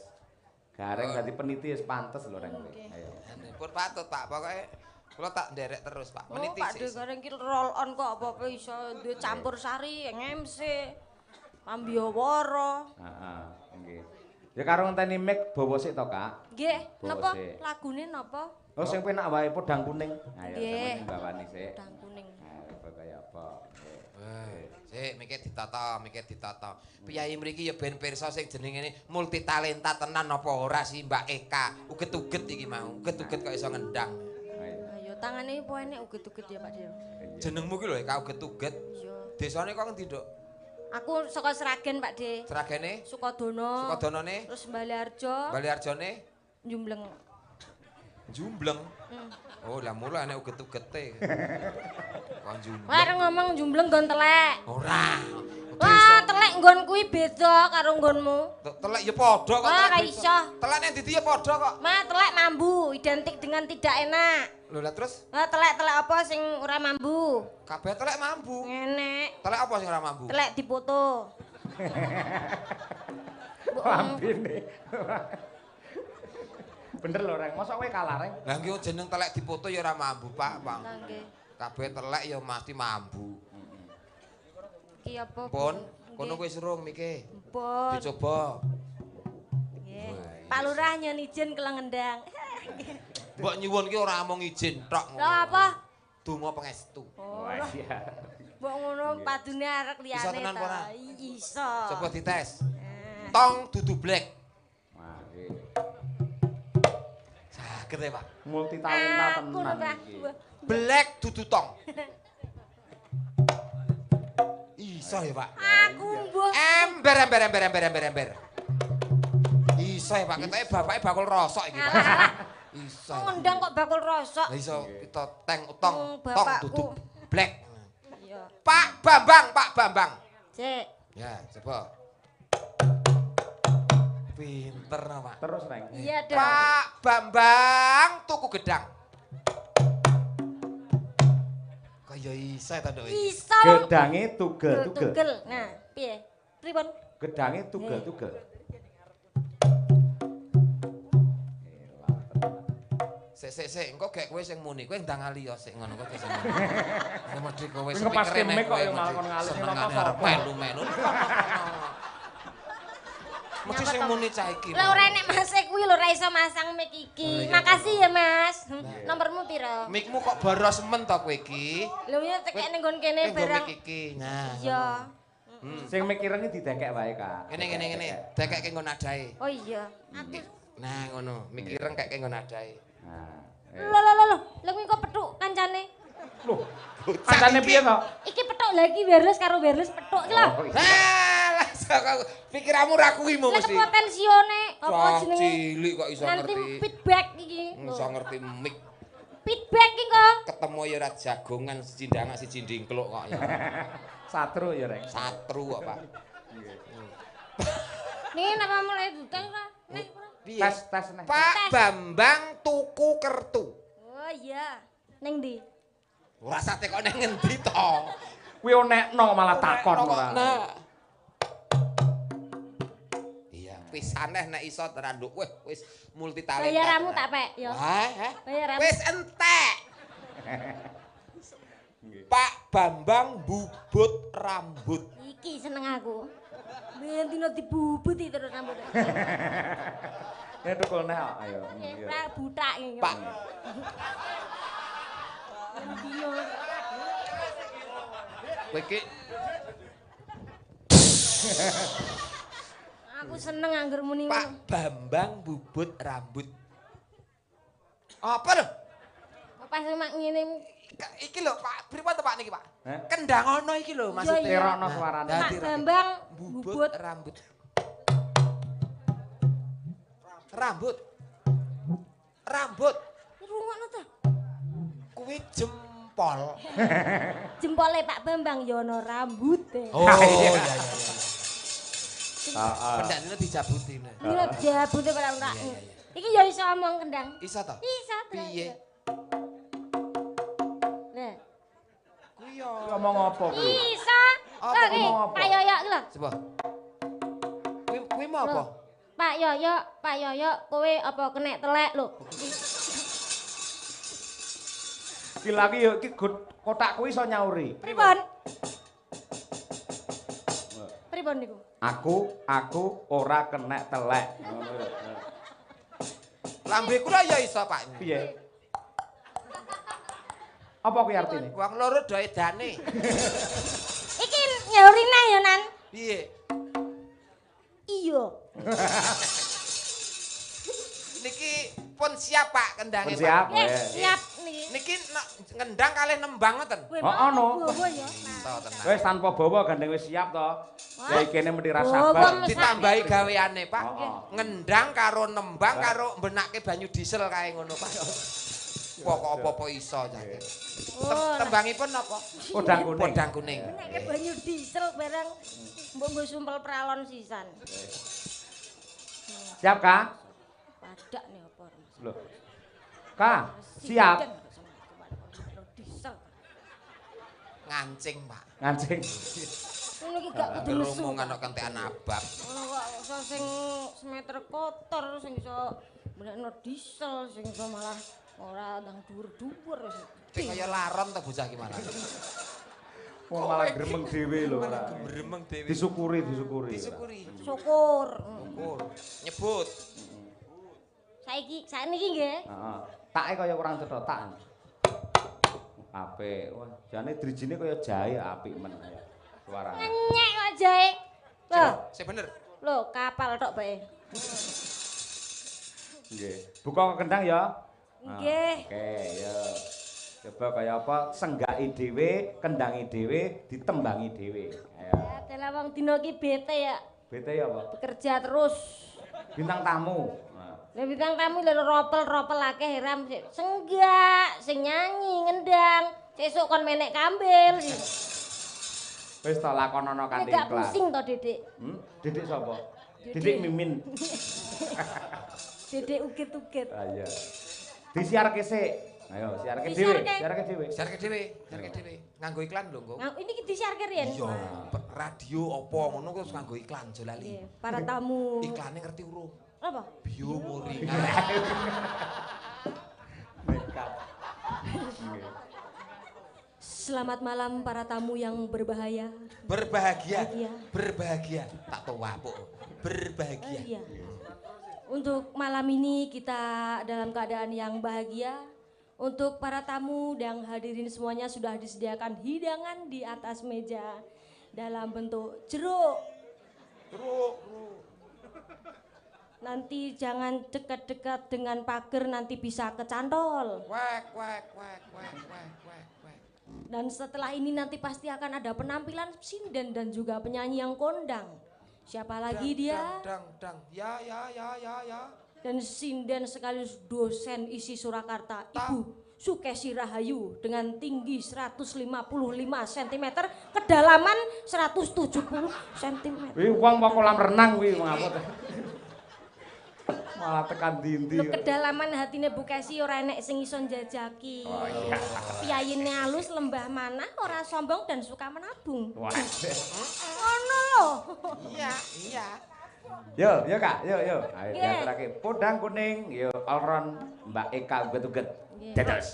Gareng dadi peniti wis pantes lho Reng. Ayo. Pun patut Pak, pokoke kula tak nderek terus Pak. Oh, Meniti Pak sih. De Gareng ki roll on kok apa-apa iso duwe campur sari, MC, Pambiawara. Heeh, nggih. Ya karo ngenteni mic bawa sik to, Kak. Nggih, Bawa napa sik. lagune napa? Oh, sing penak wae podang kuning. Ayo Nggih. sampeyan bawani sik. Udang kuning. Apa kaya apa? Sik, mikir ditata. Piyai mriki ya ben pirsa sing jenenge multi talenta tenan apa ora sih Mbak Eka. Uget-uget iki mau. Uget-uget kok iso ngendang. Ayo tangane apa enek uget-uget ya Pak Dio. Jenengmu ki lho Eka uget-uget. Iya. Desane kok ngendi, Nduk? Aku saka Sragen, Pak De. Sragene? Sukodono. Sukodonone? Terus Baliharjo. Baliharjone? Jumbleng. Jumbleng. Oh, lah mula nek uget-ugete. Kon jumbleng. Wah, arep ngomong jumbleng nggon telek. Ora. Wah, telek nggon kuwi beda karo nggonmu. Telek ya padha kok. Wah, ra iso. Telek nek ndi ya padha kok. Mah, telek mambu, identik dengan tidak enak. Lho lah terus Wah, telek-telek apa sing ora mambu? kabeh telek mambu. Enek. Telek apa sing ora mambu? Telek dipoto. Lambene. Bener lho, Reng. Mosok kowe kalah, Reng? Lah nggih jeneng telek dipoto ya ora mambu, Pak, Bang. Lah nggih. Kabeh telek ya mesti mambu. Iki apa? Pun, kono kowe surung miki. Pun. Dicoba. Nggih. Pak Lurah nyen izin kula ngendang. Mbok nyuwun ki ora mung izin tok ngono. Lah apa? Donga pangestu. Wah, iya. Mbok ngono padune arek liyane Iso tenan apa ora? Iso. Coba dites. Tong dudu black. Wah, iki. Saged ya, Pak. Multi talenta Aku tenan ora. iki. Black dudu tong. Iso ya, Pak. Aku mbuh. Ember. Iso ya, Pak. Ketoke bapake bakul rosok iki, Pak. Iso. Kok ngendang kok bakul rosok. Lah iso kita teng tong bapakku. dudu black. Iya. Pak Bambang. Cek. Ya, coba. Pinter, Pak. Terus, Reng. Iya dong. Pak Bambang tuku gedang. Kaya iso ta, Dok? Iso. Gedange tugel-tugel. Tugel. Nah, piye? Pripun? Gedange tugel-tugel. Sik, engko gek kowe sing muni, kowe ndang ali ya sik ngono kowe sing muni. Nek mesti kowe Kowe ngepaske speaker mic kok ya malah kon ngalih senengane arep melu-melu. Mesti sing muni cah iki. Lah ora enek Mas kuwi lho ora iso masang mic iki. Makasih ya Mas. Nomormu piro? Mikmu kok boros men to kowe iki? Lho ya tekek ning nggon kene Nggo barang. mik iki. Nah. Iya. Sing mikirane didekek wae, Kak. Ngene. Dekeke nggon adahe. Oh iya. Aku Nah, ngono. Mik ireng kek nggon adahe. Nah. lho. Lha kuwi kok petuk kancane. Loh, kancane piye to? Iki petuk lagi wireless karo wireless petuk iki lho. Oh, iya. Lah, pikiranmu ra kuwimu Lah mesti. potensione apa Cah jenenge? cilik kok iso Nanti ngerti. feedback iki. Iso ngerti mik. Feedback iki kok. Ketemu ya ora jagongan sijindang siji ndingkluk kok ya. Satru ya, Reng. Satru kok, Pak. Nih napa mulai detail ora? Nih. Piye? Tes nih. Pak Bambang tuku kertu. Oh iya. Ning ndi? Ora sate kok nang ngendi to? Kuwi onekno malah takon ora. Iya, wis aneh nek iso teranduk. Wis multi talenta. Bayaranmu tak pek ya. Hah? Bayaranmu. Wis entek. Pak Bambang bubut rambut. Iki seneng aku. Ben dino dibubuti terus rambut. Ya tukul nek ayo. Ora butak iki. Pak. Dino. Kowe iki Aku seneng angger muni Pak ngono. Bambang bubut rambut. Apa lho? Pas mak ngene Iki lho Pak, pripun to Pak niki Pak? Hah? Kendang ono iki lho maksudnya. Iya. Terono suarane. Pak Dadi Bambang bubut bubut. rambut. Rambut. Rungokno ta. Kuwi jempol. Jempole Pak Bambang ya ana rambute. Oh iya. Heeh. Pendakne dijabuti. Mila jabute ora ora. Iya. Iki ya iso omong kendang. Iso to? Iso to. Piye? Nah, Kuwi yo. Ngomong apa kuwi? iso. Apa, Lho, ngomong apa? Pak Yoyo iki lho. Coba. Kuwi mau apa? Pak Yoyo, kowe apa kenek telek lho. Iki lagi yo iki kotak kuwi iso nyauri. Pripun? Pripun niku? Aku ora kenek telek. Ngono lho. Lambe kula ya iso Pak. Piye? Apa kuwi artine? Wong loro do edane. Iki nyaurine ya Nan. Piye? Iya. Niki pun siap Pak kendangnya Pun siap. Pak. Nggih, Wes. siap niki. Niki ngendang kalih nembang ngoten. Ono. Bawa ya. To tenan. Wis tanpa bawa gandeng wis siap to. Ya kene mesti ra sabar. Ditambahi gaweane, Pak. Heeh. Ngendang karo nembang karo mbenake banyu diesel kae ngono, Pak. Pokok apa-apa iso jane. Tembangipun napa? Podang kuning. Podang kuning. Nek banyu diesel barang mbok nggo sumpel pralon sisan. Siap, Kak? Padak nih apa? Loh. Kak, siap. Diesel. Ngancing, Pak. Ngancing. Ngono iki gak kudu nesu. Rumungan kok kentekan abang. Ono kok iso sing semeter kotor sing iso benekno diesel sing iso malah ora ndang dhuwur-dhuwur. Tapi kaya laron to bocah ki malah. Wong malah gremeng dhewe lho ora. Gremeng dhewe. Disyukuri, disyukuri. Disyukuri. Syukur. Syukur. Nyebut. Saiki nggih. Heeh. Take kaya kurang cethotak. Apik. Wah, jane drijine kaya jahe apik men. Suarane. Nyek kok jae. Lho, Sing bener. lho kapal tok bae. Nggih. Buka kendang ya. Nggih. Oke, ya. Coba kaya apa senggaki dhewe, kendangi dhewe, ditembangi dhewe. Ayo. Ya, dalah wong dina iki bete ya. Bete ya apa? Bekerja terus. Bintang tamu. Nah. Lah bintang tamu lho ropel-ropel akeh ram senggak, sing nyanyi, ngendang. Sesuk kon menek kambil. Wis to lakonono kanthi Gak ikhlas. pusing to, Dedek. Didik sapa? Didik. Didik Mimin. Dedek ugit-ugit. Ah iya. Disiarke sik. Ayo, siarke dhewe, Disiarke. siarke dhewe. Siarke dhewe. Nganggo iklan lho, Nggo. Nah, ini disiarke riyen. Iya, radio apa ngono terus nganggo iklan aja lali. Nggih, para tamu. Iklane ngerti urung? Apa? Biomoringan. Nekat. Selamat malam para tamu yang berbahaya. Berbahagia. Iya. Berbahagia. Tak tua, Puk. Berbahagia. Iya. Untuk malam ini kita dalam keadaan yang bahagia. Untuk para tamu dan hadirin semuanya sudah disediakan hidangan di atas meja dalam bentuk jeruk. Nanti jangan dekat-dekat dengan pagar, nanti bisa kecantol. Wek. Dan setelah ini nanti pasti akan ada penampilan sinden dan juga penyanyi yang kondang. Siapa lagi dia? Dang. Ya. Dan sinden sekaligus dosen isi Surakarta, Ibu Sukesi Rahayu dengan tinggi 155 cm, kedalaman 170 cm. Wih, wong mau kolam renang wih, ngapa. Malah tekan dindi. Lho kedalaman hatine Bu Kesi ora enek sing iso njajaki. Oh iya. Piyayine halus, lembah manah, ora sombong dan suka menabung. Wah. Ngono lho. Iya. Yo Kak, yo. Ayo Nggih. diaturake podang kuning, yo Alron Mbak Eka uget-uget. Nggih. Dados.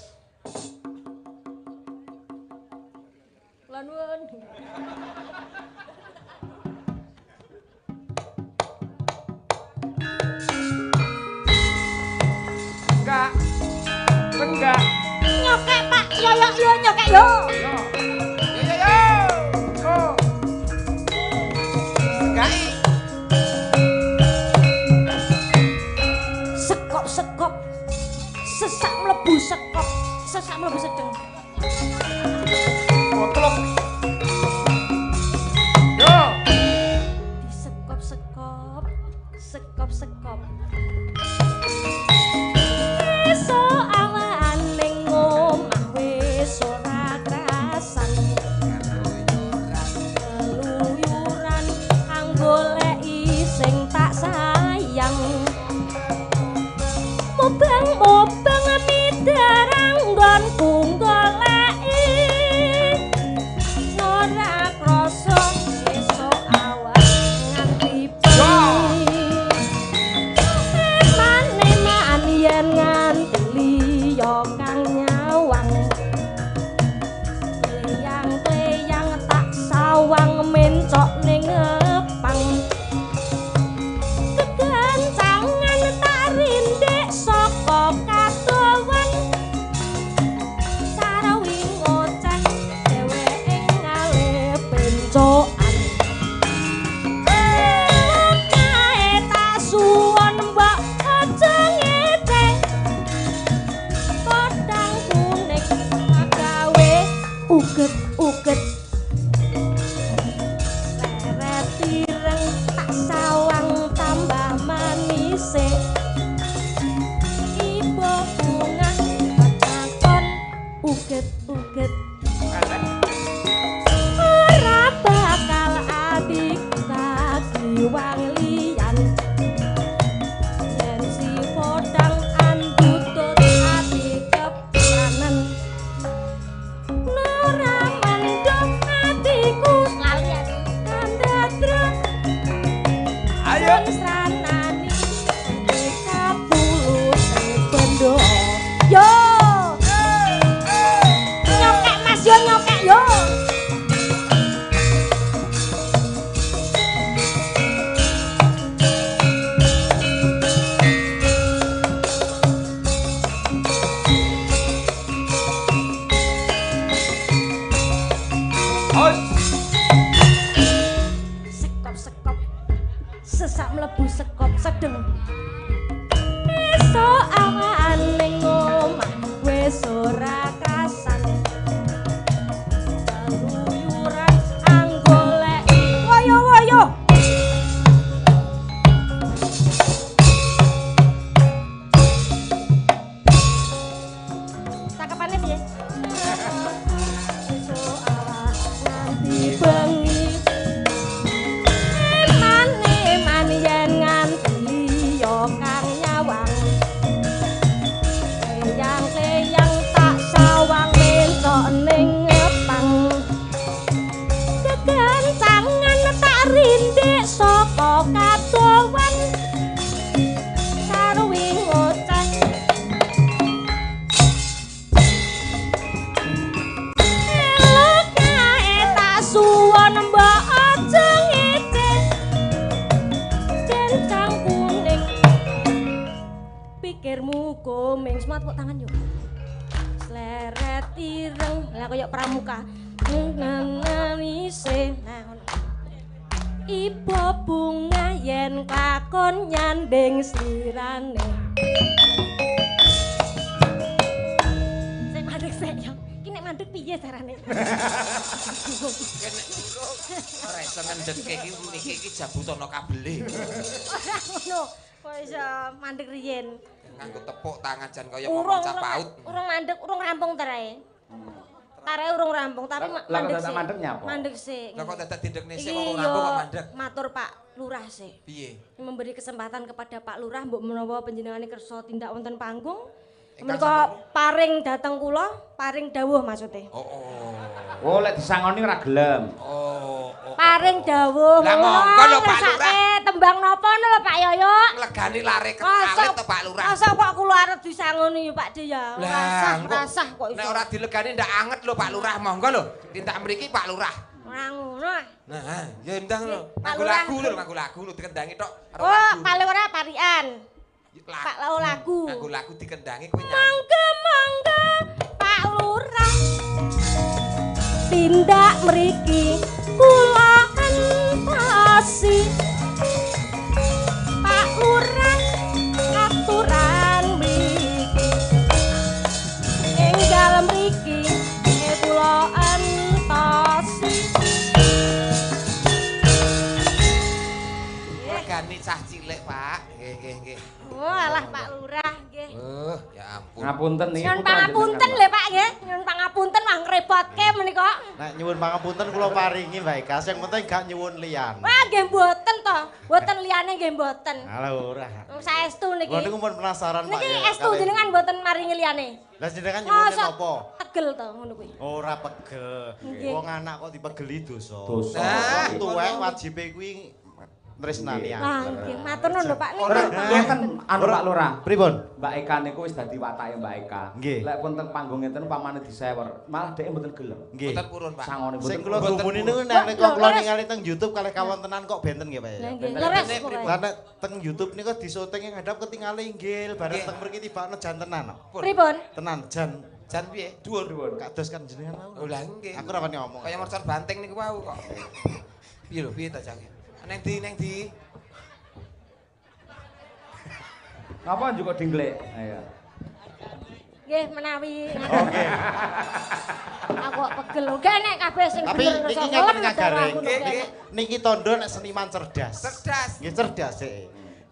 Kula nuwun. Enggak. Nyokek, Pak. Yo nyokek yo. Yo. Yo. Segai. Sekop. Sesak mlebu sekop. Sesak mlebu sedeng. Potlok. Yo. Disekop-sekop. Sekop-sekop. Esuk awan ning omah wis ora krasan. Keluyuran anggoleki sing tak sayang. Mobang midarang nggonku goleki. Ora krasa esuk awan nganti bengi. Eman yen nganti liya kang nyawang. Kleyang tak sawang mencok ning ngepang. Kegancangan tak rindik saka katuwan. Sarawi ngoceh dheweke ngalih pencokan. Kae tak suwon mbok aja ngeceh. uget-uget leret ireng tak sawang tambah manise ibu bunga takon uget-uget ora bakal adik kagiwang liyan yen si podang andutut ati kepanen ora mendung atiku lali kandadra Ayo. Sranani kapulus bendo yo nyokek mas yo nyokek yo sekop-sekop sesak mlebu sekop sedeng esuk awan ning omah wis ora krasan keluyuran anggolek woyo-woyo cakepane piye esuk awan nganti bengi eman yen nganti yo kang nyawang eyang-eyang tak sawang mentok ning ngepang kegancangan tak rindik saka kadowan sarwi ngoceh elok kae tak suwon mbok aja ngeceh cencang kuning pikirmu komeng semat kok tangan yuk sleret ireng lah kaya pramuka nananise nah ngono ibu bunga yen kakon nyanding sirane sing mandek sik yo iki nek mandek piye carane Kene iku ora iso ngendheke iki jabutana kabele. ora ngono kok iso mandek riyen Nganggo tepuk tangan jan kaya Urung momong paut. urung mandek, urung rampung terae. Tarae urung rampung tapi Lah, mandek kok sih. mandek nyapa? Mandek sih. Lah kok dadak didekne sik Iki wong yo rampung kok mandek. matur Pak Lurah sih. Piye? Memberi kesempatan kepada Pak Lurah mbok menawa panjenengane kersa tindak wonten panggung. Ingkang Menika paring dhateng kula, paring dawuh maksudnya. Oh, lek disangoni ora gelem. Paring dawuh. Lah monggo lho Pak Lurah. Ngersake tembang napa lho Pak Yoyo? Legane lare kekalit to Pak Lurah. Masa kok kula arep disangoni Pak De ya? Rasah kok iso. Nek ora dilegani ndak anget lho Pak Lurah, monggo lho. Tindak mriki Pak Lurah. Ora ngono. Nah, ya ndang lho. Pak Nganggo Lurah. nganggo lagu lho dikendangi tok karo Oh, lagu. Pak Lurah parian. Lagu. Pak lagu. Nganggo lagu dikendangi kowe nyanyi. Mangga Pak Lurah. Tindak mriki kula entasi. Pak Lurah aturan mriki. Enggal mriki kula entasi. Legane cah cilik, Pak. Nggih. Walah Pak Lurah nggih. Ya ampun. Ngapunten niki. Nyuwun pangapunten lho Pak nggih. Nyuwun pangapunten wah ngrepotke menika. Nek nyuwun pangapunten kula paringi Mbak Eka, sing penting gak nyuwun liyan. Wah nggih mboten to. Mboten liyane nggih mboten. Alah ora. Wong saestu niki. Kula niku pun penasaran Pak. Niki ya, estu kalih. jenengan mboten maringi liyane. Lah jenengan nyuwun Masa napa? tegel to ngono kuwi. Ora pegel. Nggih. Wong anak kok dipegeli dosa. Dosa. Nah, Tuwek wajibe kuwi tresnani Lah anak. nggih matur nuwun lho Pak niku. Ngeten anu Pak Lurah. Pripun? Mbak Eka niku wis dadi watake Mbak Eka. Nggih. Lek pun teng panggung ngeten pamane disewer, malah dhek mboten gelem. Nggih. Mboten purun, Pak. Sangone Sing mboten. kula Mboten gumuni purun. niku nek Lho, kula leres. ningali teng YouTube kalih kawontenan kok benten nggih Pak ya. Lah nggih Bener. leres Bener, pokoke. Lah nek teng YouTube niku disyuting ing ngadap ketinggalan inggil bareng Nggih. teng mriki tibakno jan tenan. Pun. Pripun? Tenan jan. Jan piye? Dhuwur. Kados kan jenengan mau. Oh lah nggih. Aku ora wani ngomong. Kaya mercon banteng niku wau kok. Piye lho, piye ta Jang? Neng ndi? Ngapa juga dingglek? Ayo. Nggih menawi Oke. aku kok pegel. Oke nek kabeh sing Tapi bener niki ngerasa ngaten ngelem, ngagareng. cara ngono, Niki tondo nek seniman cerdas. Cerdas. Nggih cerdas sih.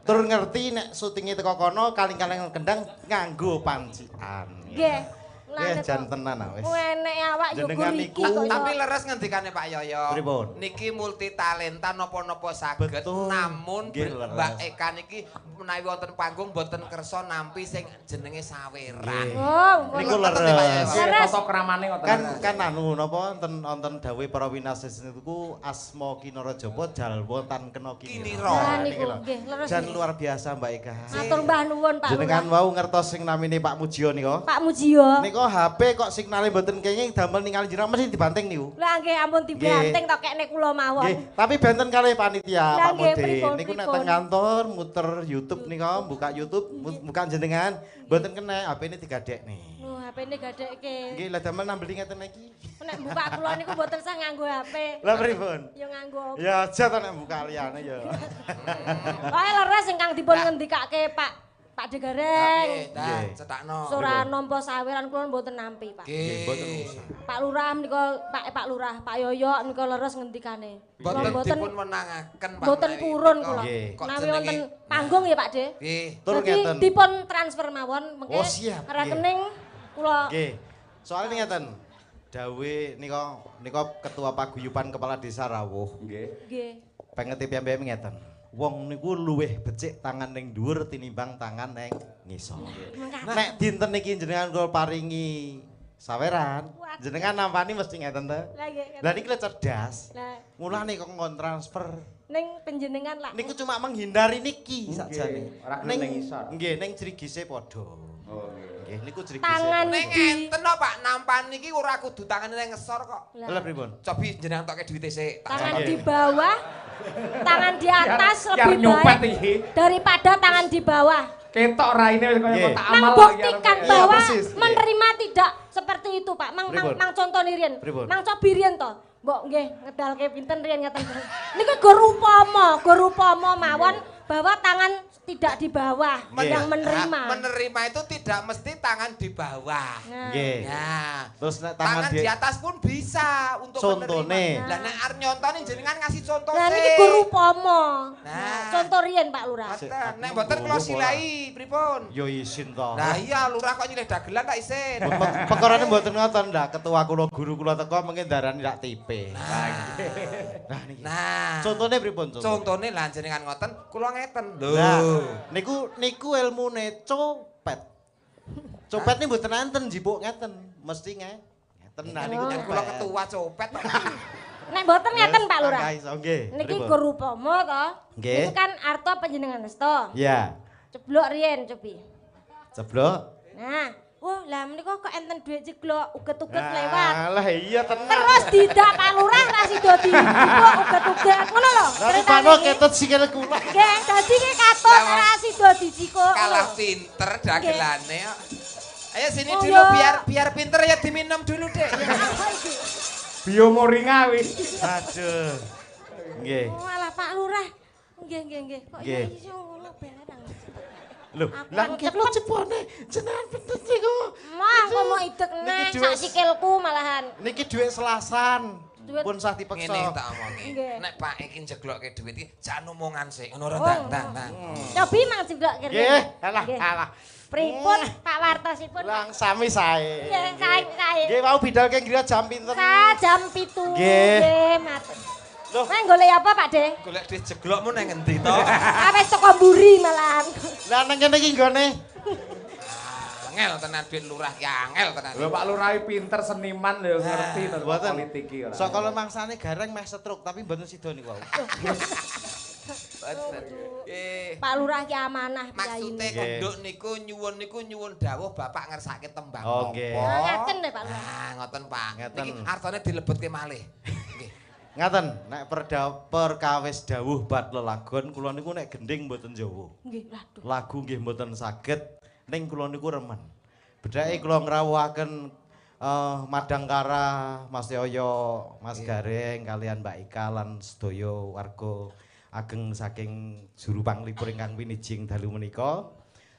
Tur ngerti nek syutinge teko kono kaling-kaling kendang nganggo pancian. Nggih. Nggih jan tenan ah wis. Enek awak yo Jenengan guriki niku- kok iso. Tapi leres ngendikane Pak Yoyo. Pripun? Niki multi talenta napa-napa saged. Betul. Namun Nggih, leres. Mbak Eka niki menawi wonten panggung boten kersa nampi sing jenenge saweran. Nggih. Oh, Niku Ngoten leres. nggih, Pak Yoyo. Leres. Tata kramane ngoten. Kan anu napa wonten dawuh para winasis niku asma Kinarajaba jalwa tan kena Kinira. Kinira. Nah, Niki niku lho. nggih leres. Jan luar biasa Mbak Eka. Matur mbah nuwun Pak Jenengan Lurah. wau ngertos sing namine Pak Mujio nika. Pak Mujio. Nika HP kok signale mboten kenging damel ningali jenengan mesti dibanting niku. Lah nggih ampun dibanting tok kekne kula mawon. Nggih, tapi benten kalih panitia Lah, Pak nggih, Mode. pripun, Niku nek pripun. teng kantor muter YouTube nika, buka YouTube, buka jenengan, mboten kena HP ini digadekne. Loh, HP-ne gadekke. Nggih, lah damel nambeli ngeten iki. Nek buka kula niku mboten sah nganggo HP. Lah pripun? Ya nganggo. Ya aja ta nek buka liyane ya. Wae leres ingkang dipun ngendikake Pak Degareng. Nggih, cetakno. Ora nampa saweran kula mboten nampi, Pak. Nggih. Mboten usah. Pak Lurah menika Pak Lurah, Pak Yoyo nika leres ngendikane. Kula Boten dipun menangaken Pak. mboten menawi purun menika. kula. Nggih. Kok Menawi jenenge- wonten panggung ya, Pak De. Nggih. Tur Dadi ngeten. dipun transfer mawon mengke Oh, siap, nggih. rekening kula. Nggih. Soalnya ngeten. Dawe nika ketua paguyuban kepala desa rawuh. Nggih. Nggih. Pengeti piyambake ngeten. Wong niku luwih becik tangan ning dhuwur tinimbang tangan ning ngisor. Nek dinten iki jenengan kula paringi saweran, Waduh. jenengan nampani mesti ngeten to. Lah nggih. Lah niki lho cerdas. Lah Mulane kok ngon transfer. ning panjenengan lah. Niku cuma menghindari niki sakjane. ora gelem ning ngisor. Nggih, ning jrigise padha. Oh nggih. Nggih, niku jrigise. Tangan Ning ngenten no, Pak, nampan niki ora kudu tangane ning ngesor kok. Lah pripun? Cobi jenengan tokke duwite sik. Tangan Nggih. di bawah, tangan di atas Biar lebih nyopet baik iki. daripada tangan di bawah. Ketok raine wis kaya Nggih. kotak amal. Membuktikan Iya, bahwa persis, nggih. menerima tidak seperti itu, Pak. Pripun? Mang contoni riyen. Pripun? Mang cobi riyen to. Mbok nggih ngedalke pinten riyen ngeten. Niku gur upama mawon bahwa tangan tidak di bawah Nggih. yang menerima. Menerima itu tidak mesti tangan di bawah. Nah, Nggih. Ya. Terus nek Tangan di atas pun bisa untuk Contone. menerima. Lah nek arep nyontoni jenengan ngasih contoh Lah sih. niki gur upama. Nah. Nah, contoh riyen Pak Lurah. Mboten, nek mboten kula silai pripun? yo isin to. Lah iya lurah kok nyilih dagelan tak isin. Pekorane mboten ngoten ndak ketua kula guru kula teko mengke darani rak tipe. Nah niki. Nah. Contone pripun contoh? Contone lah jenengan ngoten, kula ngeten. Lah, Lho. niku ilmune copet. Copet ini mboten enten jipuk ngeten, mesti ngeten. Nah niku Nek copet. kula ketua copet. Nek mboten ngeten Pak Lurah. Guys, nggih. Niki pripun? gur upama to. Nggih. Itu kan arto panjenengan asta. Ya, Ceblok riyen cobi. ceblok. Nah, wah lah menika kok enten dhuwit ceblok uget-uget lewat. Lah iya tenan. Terus didak Pak Lurah ra sida dibuk uget-uget ngono lho. Lah rupane ketut sikil kula. Nggih, dadi ki katut Lah, ra sida dijikuk. Kalah pinter dagelane. Ayo sini Oh, dulu ya. biar pinter ya diminum dulu, Dek. Apa iki? Biomoringa wis. Aduh. Nggih. Oh, alah Pak Lurah. Nggih. Kok Nggih. ya iso ngono barang. Loh, Aku lah kan kula cepone jenengan pinten niku. Mah kok mau idek Niki neh dhuwit- sak sikilku malahan. Niki dhuwit selasan. Dhuwit- Pun sah dipeksa. Ngene tak omongi. Nggih. Nek Pak iki njeglokke dhuwit iki jan omongan sik. Ngono ora, Oh, Tang, Tang. Cobi mang jeblok kene. Nggih, alah Nggih. alah. Pripun Pak Wartosipun? Lang sami sae. Nggih, sae. Nggih, mau bidal ke ngira jam pinten? Jam 7. Nggih. Nggih, matur. Loh. Nah, golek apa Pak De? Golek dhuwit jeglokmu nang endi to? Wis teko mburi malahan. Lah nang kene iki nggone. Angel tenan dhuwit lurah ki angel tenan. Lho Pak Lurah pinter seniman lho ngerti to Mboten. politik iki ora. Sok kalau mangsane gareng meh setruk tapi mboten sida niku wau. Bener. Pak Lurah ki amanah Maksude piyai. konduk niku nyuwun dawuh Bapak ngersake tembang Oh, nggih. Oh, ngaten lho Pak Lurah. Nah, ngoten Pak. Ngeten. Niki artane dilebetke malih. Nggih. Ngaten, nek perkawis dawuh bab lelagon kula niku nek gending mboten Jawa. Nggih, waduh. Lagu nggih mboten saged ning kula niku remen. Bedhake kula ngrawuhaken Madangkara, Mas Yoyo, Mas Gareng kalian Mbak Ika lan sedaya warga ageng saking juru panglipur ingkang winijing dalu menika.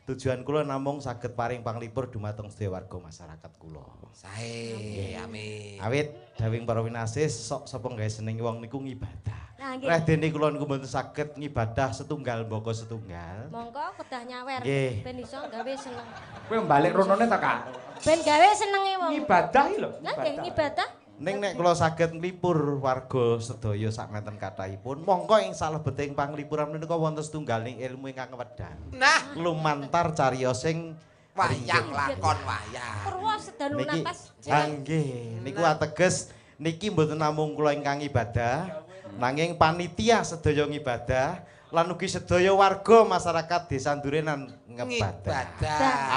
Tujuan kula namung saged paring panglipur dumateng sedaya warga masyarakat kula. Sae, amin. Awit dawing para winasis sok sapa gawe seneng wong niku ngibadah. Nah, nggih. Reh dene kula niku mboten saged ngibadah setunggal mbaka setunggal. Monggo kedah nyawer Nggih. ben iso gawe seneng. Kowe balik ronone ta, Kak? Ben gawe senenge wong. Ibadah iki lho. Lah nggih ibadah. Ning nek kula saged nglipur warga sedaya sakmenten kathahipun, mongko ing salebeting panglipuran menika wonten setunggaling ilmu ingkang wedang. Nah, Lumantar cariyosing wayang lakon wayang. Purwa sedalu niki napas. nggih niku ateges niki mboten namung kula ingkang ibadah nanging panitia sedaya ngibadah lan ugi sedaya warga masyarakat Desa Durenan ngibadah.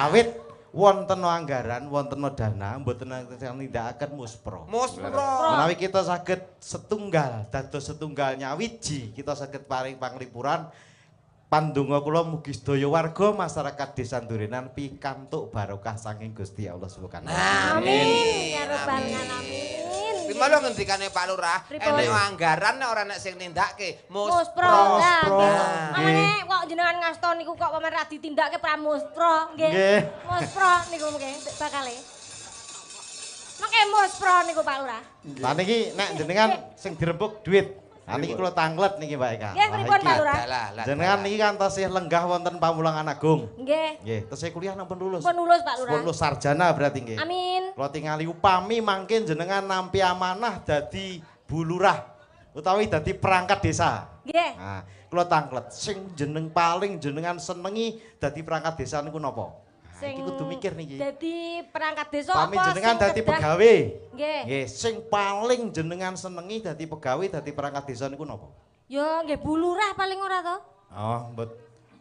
Awit wonten anggaran, wonten dana mboten nindakaken muspro. Muspro. Menawi kita saged setunggal dados setunggal nyawiji kita saged paring panglipuran pandonga kula mugi sedaya warga masyarakat Desa Durenan pikantuk barokah saking Gusti Allah Subhanahu wa taala. Amin. Ya rabbal alamin. Ki malah ngendikane Pak Lurah, Pripun? enek anggaran nek ora nek sing nindakke Muspro. muspro. Lah nggih. Nggih. Amane kok jenengan ngasta niku kok pamer ra ditindakke pramuspro nggih. Nggih. Muspro niku nggih bakale. Mangke muspro niku Pak Lurah. Lah niki nek jenengan sing dirembuk duit. Lah niki kula tanglet niki Pak Eka. Nggih pripun Pak Lurah? Dalah, Jenengan niki kan tasih lenggah wonten Pamulangan Agung. Nggih. Nggih, tasih kuliah napa lulus? Pun lulus Pak Lurah. Pun lulus sarjana berarti nggih. Amin. Kula tingali upami mangkin jenengan nampi amanah dadi bulurah utawi dadi perangkat desa. Nggih. Nah, kula tanglet sing paling jenengan senengi dadi perangkat desa niku napa? Nah, iki kudu mikir niki. Dadi perangkat desa Pami apa jenengan sing dadi kedah? pegawe. Nggih. Nggih, sing paling jenengan senengi dadi pegawe dadi perangkat desa niku napa? Ya nggih bulurah paling ora to. Oh,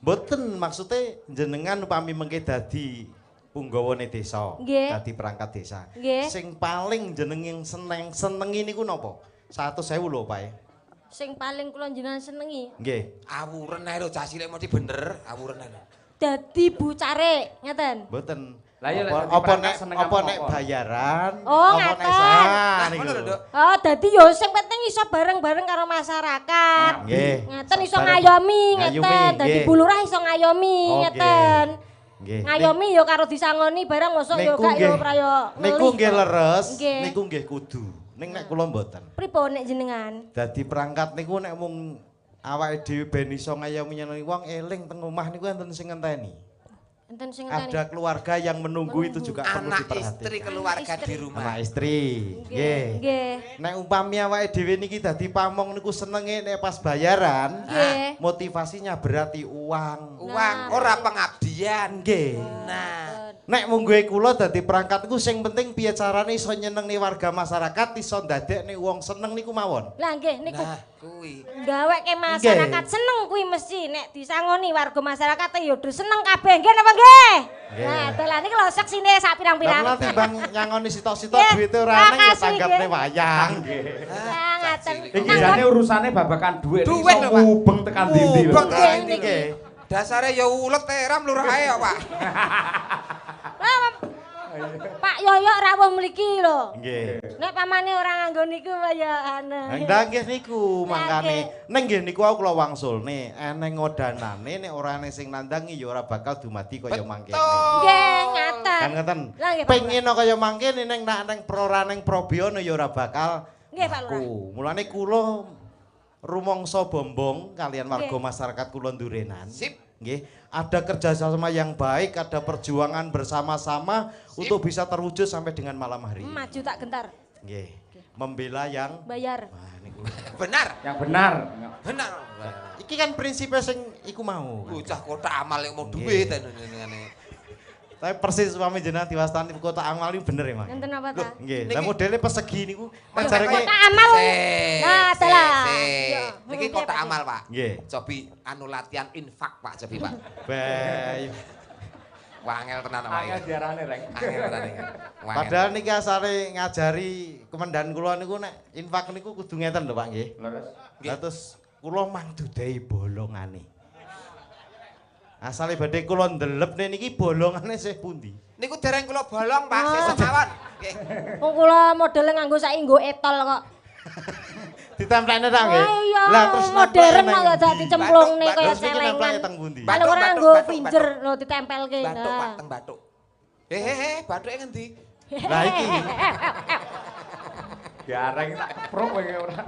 mboten maksudnya jenengan upami mengke dadi punggawane desa, Nggih. dadi perangkat desa. Nggih. Sing paling jenenging senengi niku napa? 100.000 lho, Pak. Sing paling kula jenengan senengi Nggih. Awuren ae lho cah cilik mesti bener, awuren ae. dadi bucare, ngeten. Mboten. Lah iya, lek dadi Apa perangkat nek seneng apa apa nek apa? bayaran? Oh, apa nek ngaten. sah niku. Ngono lho, Dok. Oh, dadi yo sing penting iso bareng-bareng karo masyarakat. Nggih. Ngeten iso Bareng- ngayomi, ngayumi, ngeten. Dadi nggih. bulurah iso ngayomi, Oh, ngeten. Nggih. Ngayomi yo karo disangoni barang mosok yo Niku gak yo nggih. prayo. Niku nggih leres, Nggih. niku nggih kudu. Ning nek kula mboten. Pripun nek jenengan? Dadi perangkat niku nek mung awake dhewe ben iso ngayomi nyenengi wong eling teng omah niku enten sing ngenteni. Enten sing ngenteni. Ada keluarga yang menunggu itu juga perlu Anak diperhatikan. istri keluarga Anak di istri. rumah. Anak istri. Nggih. Nggih. Nek umpami awake dhewe niki dadi pamong niku senenge nek pas bayaran, Nggih. motivasinya berarti uang. Uang ora pengabdian. Nggih. Nah, Nek mungguhe kula dadi perangkat niku sing penting piye carane iso nyenengni warga masyarakat, iso ndadekne wong seneng niku mawon. Lah nggih niku nah kuwi. gaweke masyarakat seneng kuwi mesti nek disangoni warga masyarakat ya udah seneng kabeh nggih napa nggih? Nggih. Nah, dalan iki lho seksine sak pirang-pirang. Lah timbang nyangoni sitok-sitok Nggih, duwite ora neng ya makasih, tanggapne nggih. wayang. Nah, ngaten. Iki jane urusane babakan duit Duit lho, iso Pak. ngubeng tekan ndi-ndi lho. Ngubeng. Nggih, Nggih. nggih. Dasare ya ulet teram lurah ae kok, Pak. Lah, Pak Yoyo rawuh mriki lho. Nggih. Nek pamane ora nganggo niku ya ane. Ndah nggih niku Lah, mangkane. Ning nggih niku aku kula wangsulne, eneng ngodanane nek ora ana sing nandangi ya ora bakal dumadi kaya mangkene. Nggih, ngaten. Kan ngeten. Lah, nggih, Pak Pengen kaya mangkene ning nak neng prora ning probiono ya ora bakal. Nggih, Pak Lurah. laku. Mulane kula rumangsa bombong kalian warga Nggih. masyarakat kula Durenan. Sip. Nggih, ada kerjasama yang baik, ada perjuangan bersama-sama untuk bisa terwujud sampai dengan malam hari. Maju tak gentar. Nggih. Membela yang Bayar. Wah, niku. Benar. Yang benar. Benar. Iki kan prinsipnya sing iku mau. Bocah kotak amal yang mau Nggih. duit ngene. Tapi persis upami jenengan diwastani kota amal ini bener ya, Mas? Enten apa ta? Nggih. Niki- Lah modele persegi niku Mas, ajarane Kota amal. Nah, dalah. Iya. Niki Piye, kotak Pak? amal, Pak. Nggih. Cobi anu latihan infak, Pak, cobi, Pak. bae. Wangel tenan Pak. Angel diarane rek. Angel tenan iki. Wangel. Padahal niki asale ngajari komandan kula niku nek infak niku kudu ngeten lho, Pak nggih. Leres. Lah terus kula mang dudahi bolongane. Asale badhe kula ndelepne niki bolongane sih pundi? Niku dereng kula bolong, Pak, sesuk mawon. Nggih. Wong kula modele nganggo saiki nggo etol kok. Ditemplekne ta nggih? Oh iya, Lah terus modern nemplek kok nang dak ndi? dicemplungne Bathuk, kaya Terus niki nemplekne celengan. teng pundi? Kalau ora Bathuk, nggo bathuk, pinjer bathuk. lho ditempelke. Batuk Pak, Nah. teng batuk. Bathuke ngendi? Lah iki Gareng tak prok kowe ora.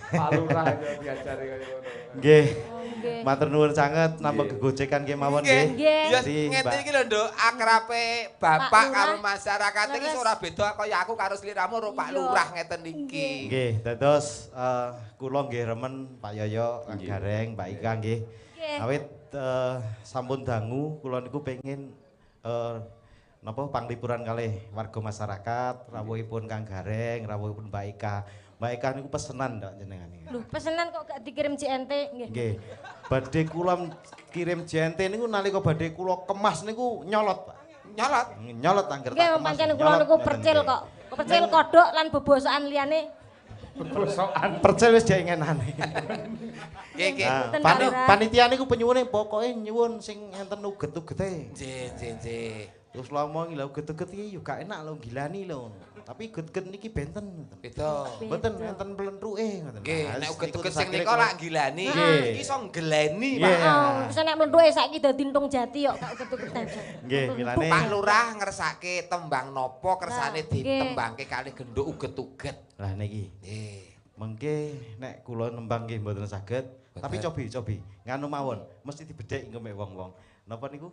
Pak Lurah diajari kaya ngono. nggih. Nggih. Matur nuwun sanget nambah gegojekan nggih mawon nggih. Nggih. Ya Jadi, ngene Mbak. iki lho, Nduk, akrabe Pak bapak Lurah. karo masyarakat iki Leres. ora beda kaya aku karo sliramu karo Pak Iya. Lurah ngeten iki. Nggih, dados kula nggih remen Pak Yoyo, Kang Gareng, Mbak Ika nggih. Nggih. Awit sampun dangu kula niku pengin napa panglipuran kalih warga masyarakat, rawuhipun Kang Gareng, rawuhipun Mbak Ika. Mbak Ika niku pesenan ndak jenengan iki. Lho, pesenan kok gak dikirim JNT nggih. Nggih. Badhe kula kirim JNT niku nalika badhe kula kemas niku nyolot, Pak. Nyolot. Nyolot angger Nggih, tak kemas. pancen kula nyolot niku ngeten percil nggih. kok. Percil kodok lan bebosokan liyane. Bosokan. Percil wis diengenane. Nggih, nggih. Nah, Mboten, Pak Lurah. panitia niku penyuwune pokoke nyuwun sing enten uget-ugete. Nggih. Terus ngomong lha uget-uget iki yo gak enak lho gilani lho. Tapi uget-uget niki benten. Beda. Mboten enten plenthuke ngoten. Nggih, Nah, nek niku uget-uget terus sing akhire nika kula- lak gilani, Nggih. iki iso nggeleni, Nggih. Pak. Oh, wis nek mlenthuke saiki dadi entung jati kok gak ketuketan. Nggih, milane Pak Lurah ngersake tembang nopo kersane Nah, nggih. ditembangke kalih genduk uget-uget. lah niki Nggih. mengke nek kula nembang nggih mboten saged, tapi cobi nganu mawon mesti dibedhek engko mek wong-wong. Napa niku?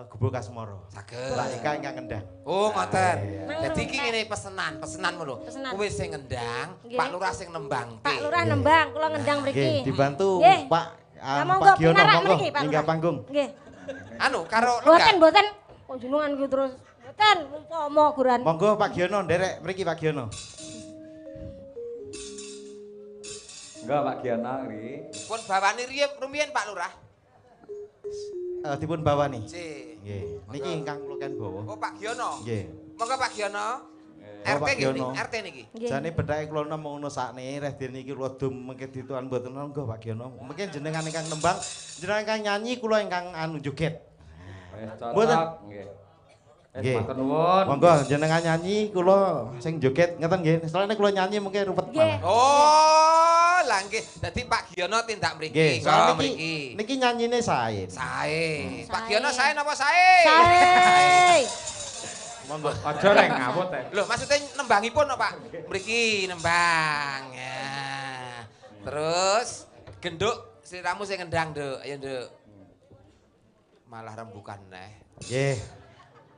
Gubul Kasmoro. Saged. Mbak Ika ingkang ngendang. Oh, ngoten. Mang Dadi iki Lurah. ngene pesenan ngono. Pesenan. Kowe sing ngendang, Nggih. Pak Lurah sing nembangke. Pak Lurah nembang, kula ngendang Nggih, mriki. dibantu Nggih. Pak Lah, monggo Pak Giono pinarak monggo mriki, Pak minggah Lurah. panggung. Nggih. Anu karo Mboten, lenggah. mboten. Kok jenengan ku terus. Mboten, umpama guran. Monggo Pak Giono nderek mriki Pak Giono. Enggak Pak Giana ngriki. Pun bawani riye rumiyin Pak Lurah. Dipun bawani. Si. Nggih, niki ingkang kula kan bawa. Oh, Pak Giono. Nggih. Monggo Pak Giono. Oh, RT Pak nggih, Giono. RT niki. Nggih. Jane bedhake kula namung ngono sakne, reh dene iki kula dum mengke dituan mboten monggo Pak Giono. Mungkin jenengan ingkang nembang, jenengan ingkang nyanyi, kula ingkang anu joget. Wis Mboten. cocok nggih. Nggih. Matur nuwun. Monggo jenengan nyanyi, kula sing joget ngeten nggih. Soalnya kula nyanyi mungkin rupet Nggih. malah. Oh, lah nggih. Dadi Pak Giono tindak Nggih, mriki. soalnya Nggih, niki mriki. niki nyanyine sae. Sae. Pak Sae. Giono sae napa sae? Sae. Monggo. Aja rek ngawut ya. Loh, maksudnya nembangipun no, Pak? Mriki nembang. Ya. Terus genduk sliramu sing ngendang, Nduk. Ayo, Nduk. Malah rembukan neh. Nggih.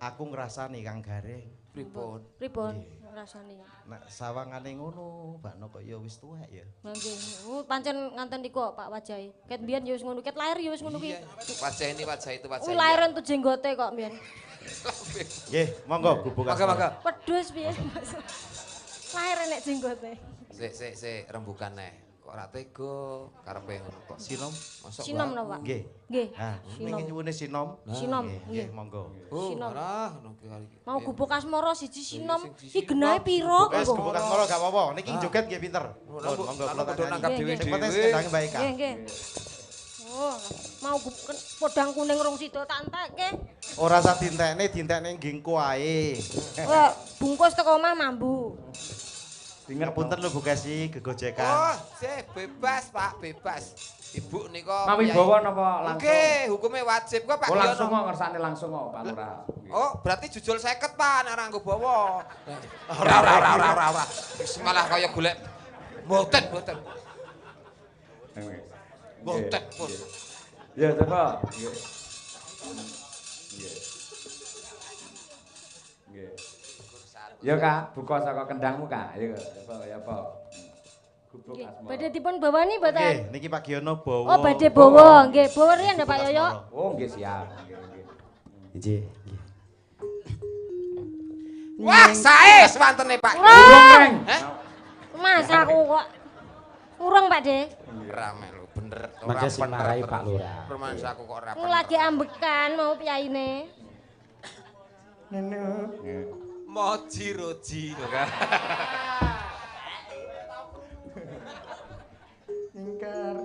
Aku ngrasani Kang Gareng. Pripun? Pripun rasane? Nek sawangane ngono, bakno kok ya wis tuwek ya. Nggih. Pancen nganten iku kok Pak Wajahe. Ket mbiyen ya wis ngono, ket lahir ya wis ngono kuwi. Iya, wajah ini wajah itu wajah. Kuwi lahiran tuh jenggote kok mbiyen. Nggih, monggo gubuk Mangga, mangga. Pedus piye? Lahir nek jenggote. Sik, rembukan neh. Kok ora tega karepe ngono kok. Sinom. Mosok Sinom no, Pak. Nggih. Nggih. Nah, niki nyuwune sinom. Sinom, Nggih, nggih. monggo. Oh, Sinom. arah ngono ki kali. Mau gubuk Asmara siji sinom. sing Iki genahe piro Wes kok? gubuk Kasmoro gak apa-apa. Niki joget nggih pinter. Monggo, Monggo kalau kula kudu tak nangkap nyanyi. Nggih, Sing penting dhewe-dhewe. sekendange Mbak Ika. Nggih, nggih. Oh, mau gubuk podang kuning rong sida tak entekke. Ora usah dintekne nggingko ae. Wah, bungkus teko omah mambu. Ngapunten lho Bu Kesi Oh, gegojekan. sih bebas, Pak, bebas. Ibu nika Mawi bawa napa langsung? Oke, hukumnya wajib kok Pak Oh langsung Giono. kok ngersane langsung kok Pak Lurah. Oh, berarti jujul 50 Pak nek ora nggo bawa. Ora. Wis malah kaya golek mboten. Mboten pun. Ya coba. Nggih. Nggih. Nggih. Ya Kak, buka saka kendangmu Kak. Ya apa? Gubuk Nggih. Asmara. Badhe dipun bawani Nggih, mboten? niki Pak Giono bawa. Oh, badhe bawa. Nggih, bawa riyen ya Pak Yoyo. Oh nggih siap. Nggih. Nggih. Wah, sae swantene Pak. Wah, Heh? Mas aku kok kurang Pak De. Rame lho, bener. Mangga sing marahi Pak Lurah. Permans aku kok ora. Aku lagi ambekan mau piyaine. Moji roji lho kan.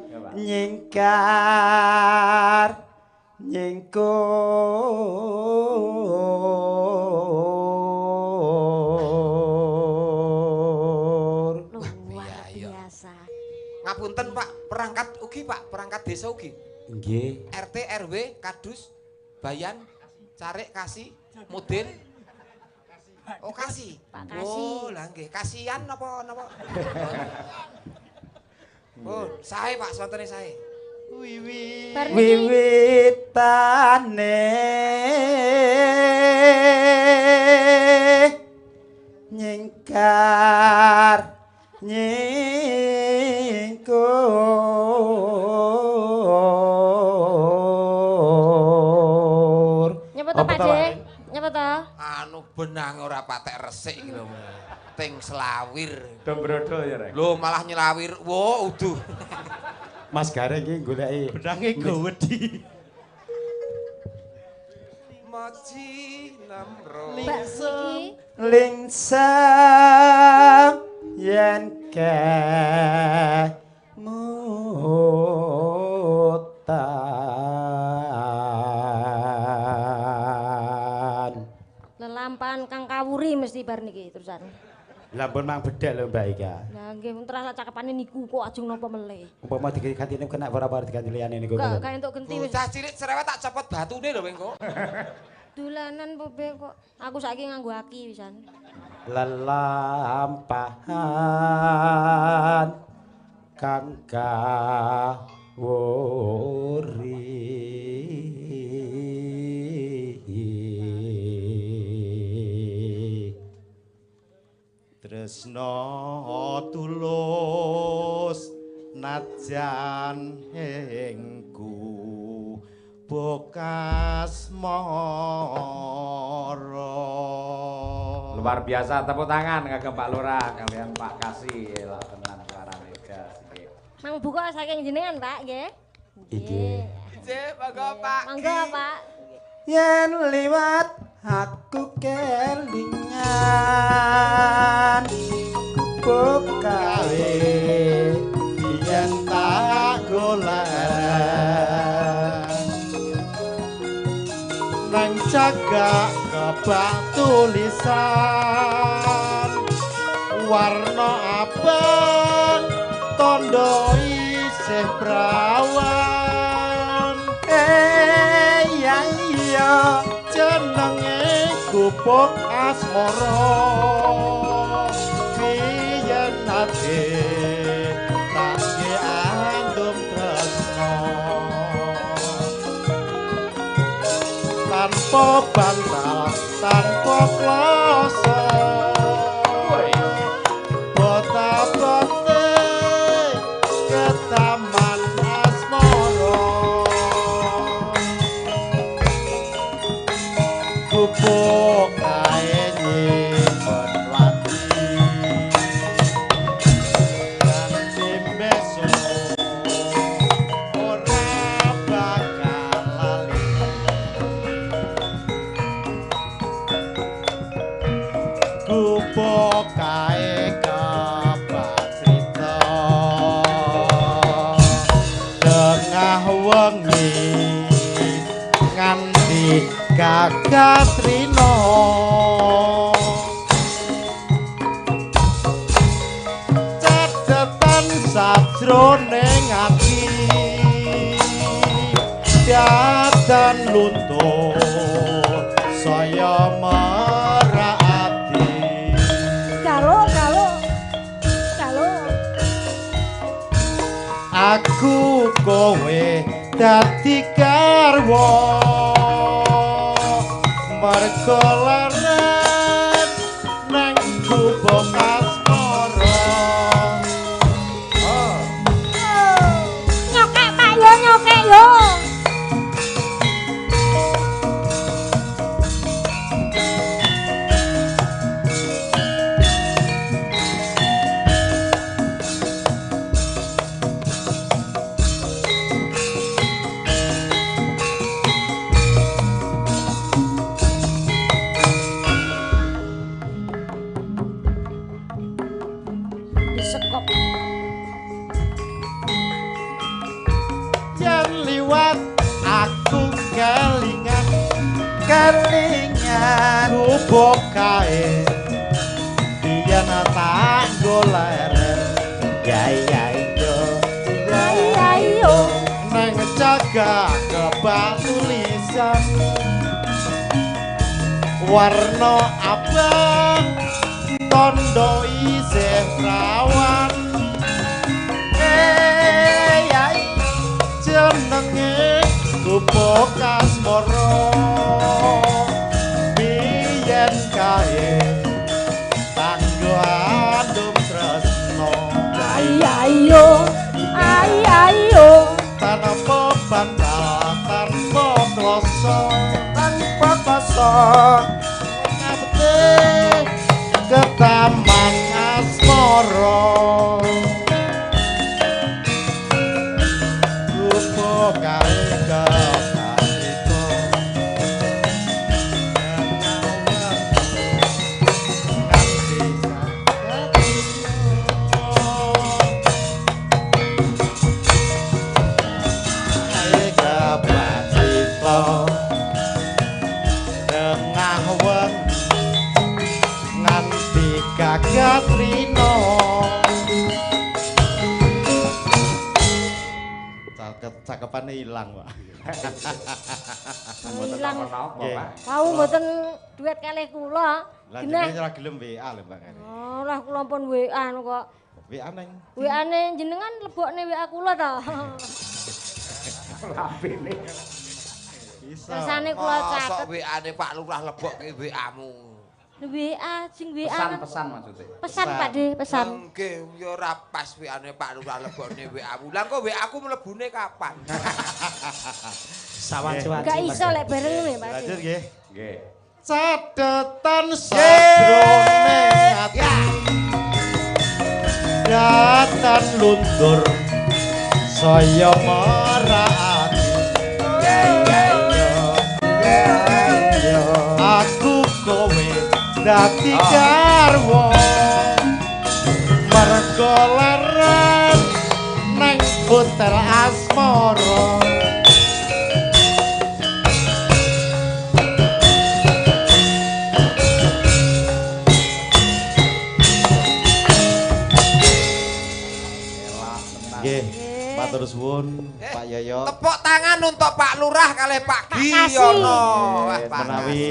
Ya Pak. Nyingkar nyingkur Luar Iya, iya. biasa. Punten Pak, perangkat ugi Pak, perangkat desa ugi. Nggih. RT, RW, Kadus, Bayan, Carik, Kasih, Mudin. Oh Kasih. Pak Kasih. Oh lah nggih, kasihan napa? Oh, sae Pak, sontene sae. Wiwitane nyingkar nyingkur. Nyapa to Pak De? Nyapa to? Anu benang ora patek resik iki lho. Ting selawir. Dombrodo ya Rek. Lho malah nyelawir. Wo, uduh. Mas Gareng iki goleki Benange gowedi. Moji namro. Mbak iki Lingsam yen mutan. lelampahan Kang Kawuri mesti bar niki terusan. Lampun mang bedhek lho Mbak Ika. Lah nggih mun terasa cakepane niku kok ajeng napa meleh. Umpama digantine kena ora diganti liyane niku. Gak entuk genti wis. Bocah cilik cerewet tak copot batune lho Wengko. Dolanan pobe kok. Aku saiki nganggo aki pisan. Lelampahan kang kawuri Tresno tulus najan hengku bokas moro. Luar biasa, tepuk tangan kagem Pak Lurah kalian Pak Kasih lah tenan suarane gas iki. Mang buka saking jenengan, Pak, nggih. Nggih. Cek, monggo Pak. Monggo, Pak. Yen liwat aku kelingan Bukawe yen tak golek nang cagak kebak tulisan warna abang tondo isih prawan ya iya jenenge gubuk asmara biyen ate tak andum tresno tanpa bantal tanpa kloso bota-bote ke taman asmara gubuk kae nyimpen wati nganti besok ora bakal lali gubuk kae kapatrita tengah wengi nganti Kakatrina catetan sajroning ati piatan luntur saya merati Galo. aku kowe dadi garwa mergo larat nang gubuk asmara Nyokek, Pak, yo nyokek yo. Disekop. jan liwat aku kelingan gubuk kae biyen tak golek ya iya yo warna abang tondo isih rawan yai jenenge Kupo Kasmara biyen kae kanggo andum tresno Ayo, tanpa bantal tanpa kloso tanpa kloso ngabete ke taman asmara rupa kae kasarita nganti tengah weng nganti kagatrino cakepane ilang Pak. hilang. Napa, Nggih. Pak? Mau mboten duet kalih kula. Lah Genah. jenenge ora gelem WA lho Mbak Kari. Oh, lah kula pun WA kok. WA neng. WA-ne jenengan lebokne WA kula ta. Lapine. Bisa. Kersane kula Mosok catet. WA-ne Pak Lurah lebokke WA-mu. WA sing WA kan. Pesan-pesan maksudnya. Pesan Pak De, pesan. Nggih, ya ora pas WA-ne Pak Lurah lebokne WA-mu. Lah kok WA-ku mlebune kapan? Sawan-sawan. Gak iso lek bareng ngono ya Pak De. Lanjut nggih. Nggih. Catetan sadrone ati datan luntur saya marani aku kowe dadi garwa mergo laran nang hotel asmara nggih matur suwun Pak Yoyo Tepuk tangan untuk Pak Lurah kalih Pak Makasih. Giono. Wah, menawi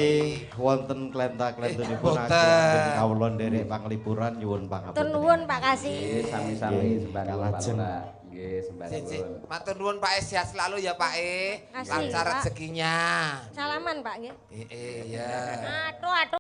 wonten klenta-klentunipun Boten. ajeng kawula nderek panglipuran nyuwun pangapunten. Matur nuwun Pak Kasih. Nggih, sami-sami Nggih, sembah nuwun Pak kalajeng. Lurah. Nggih, sembah Cik, nuwun. matur nuwun Pak sehat selalu ya Pak Kasih, lancar Pak. rezekinya. Salaman Pak nggih. Ya. Aduh.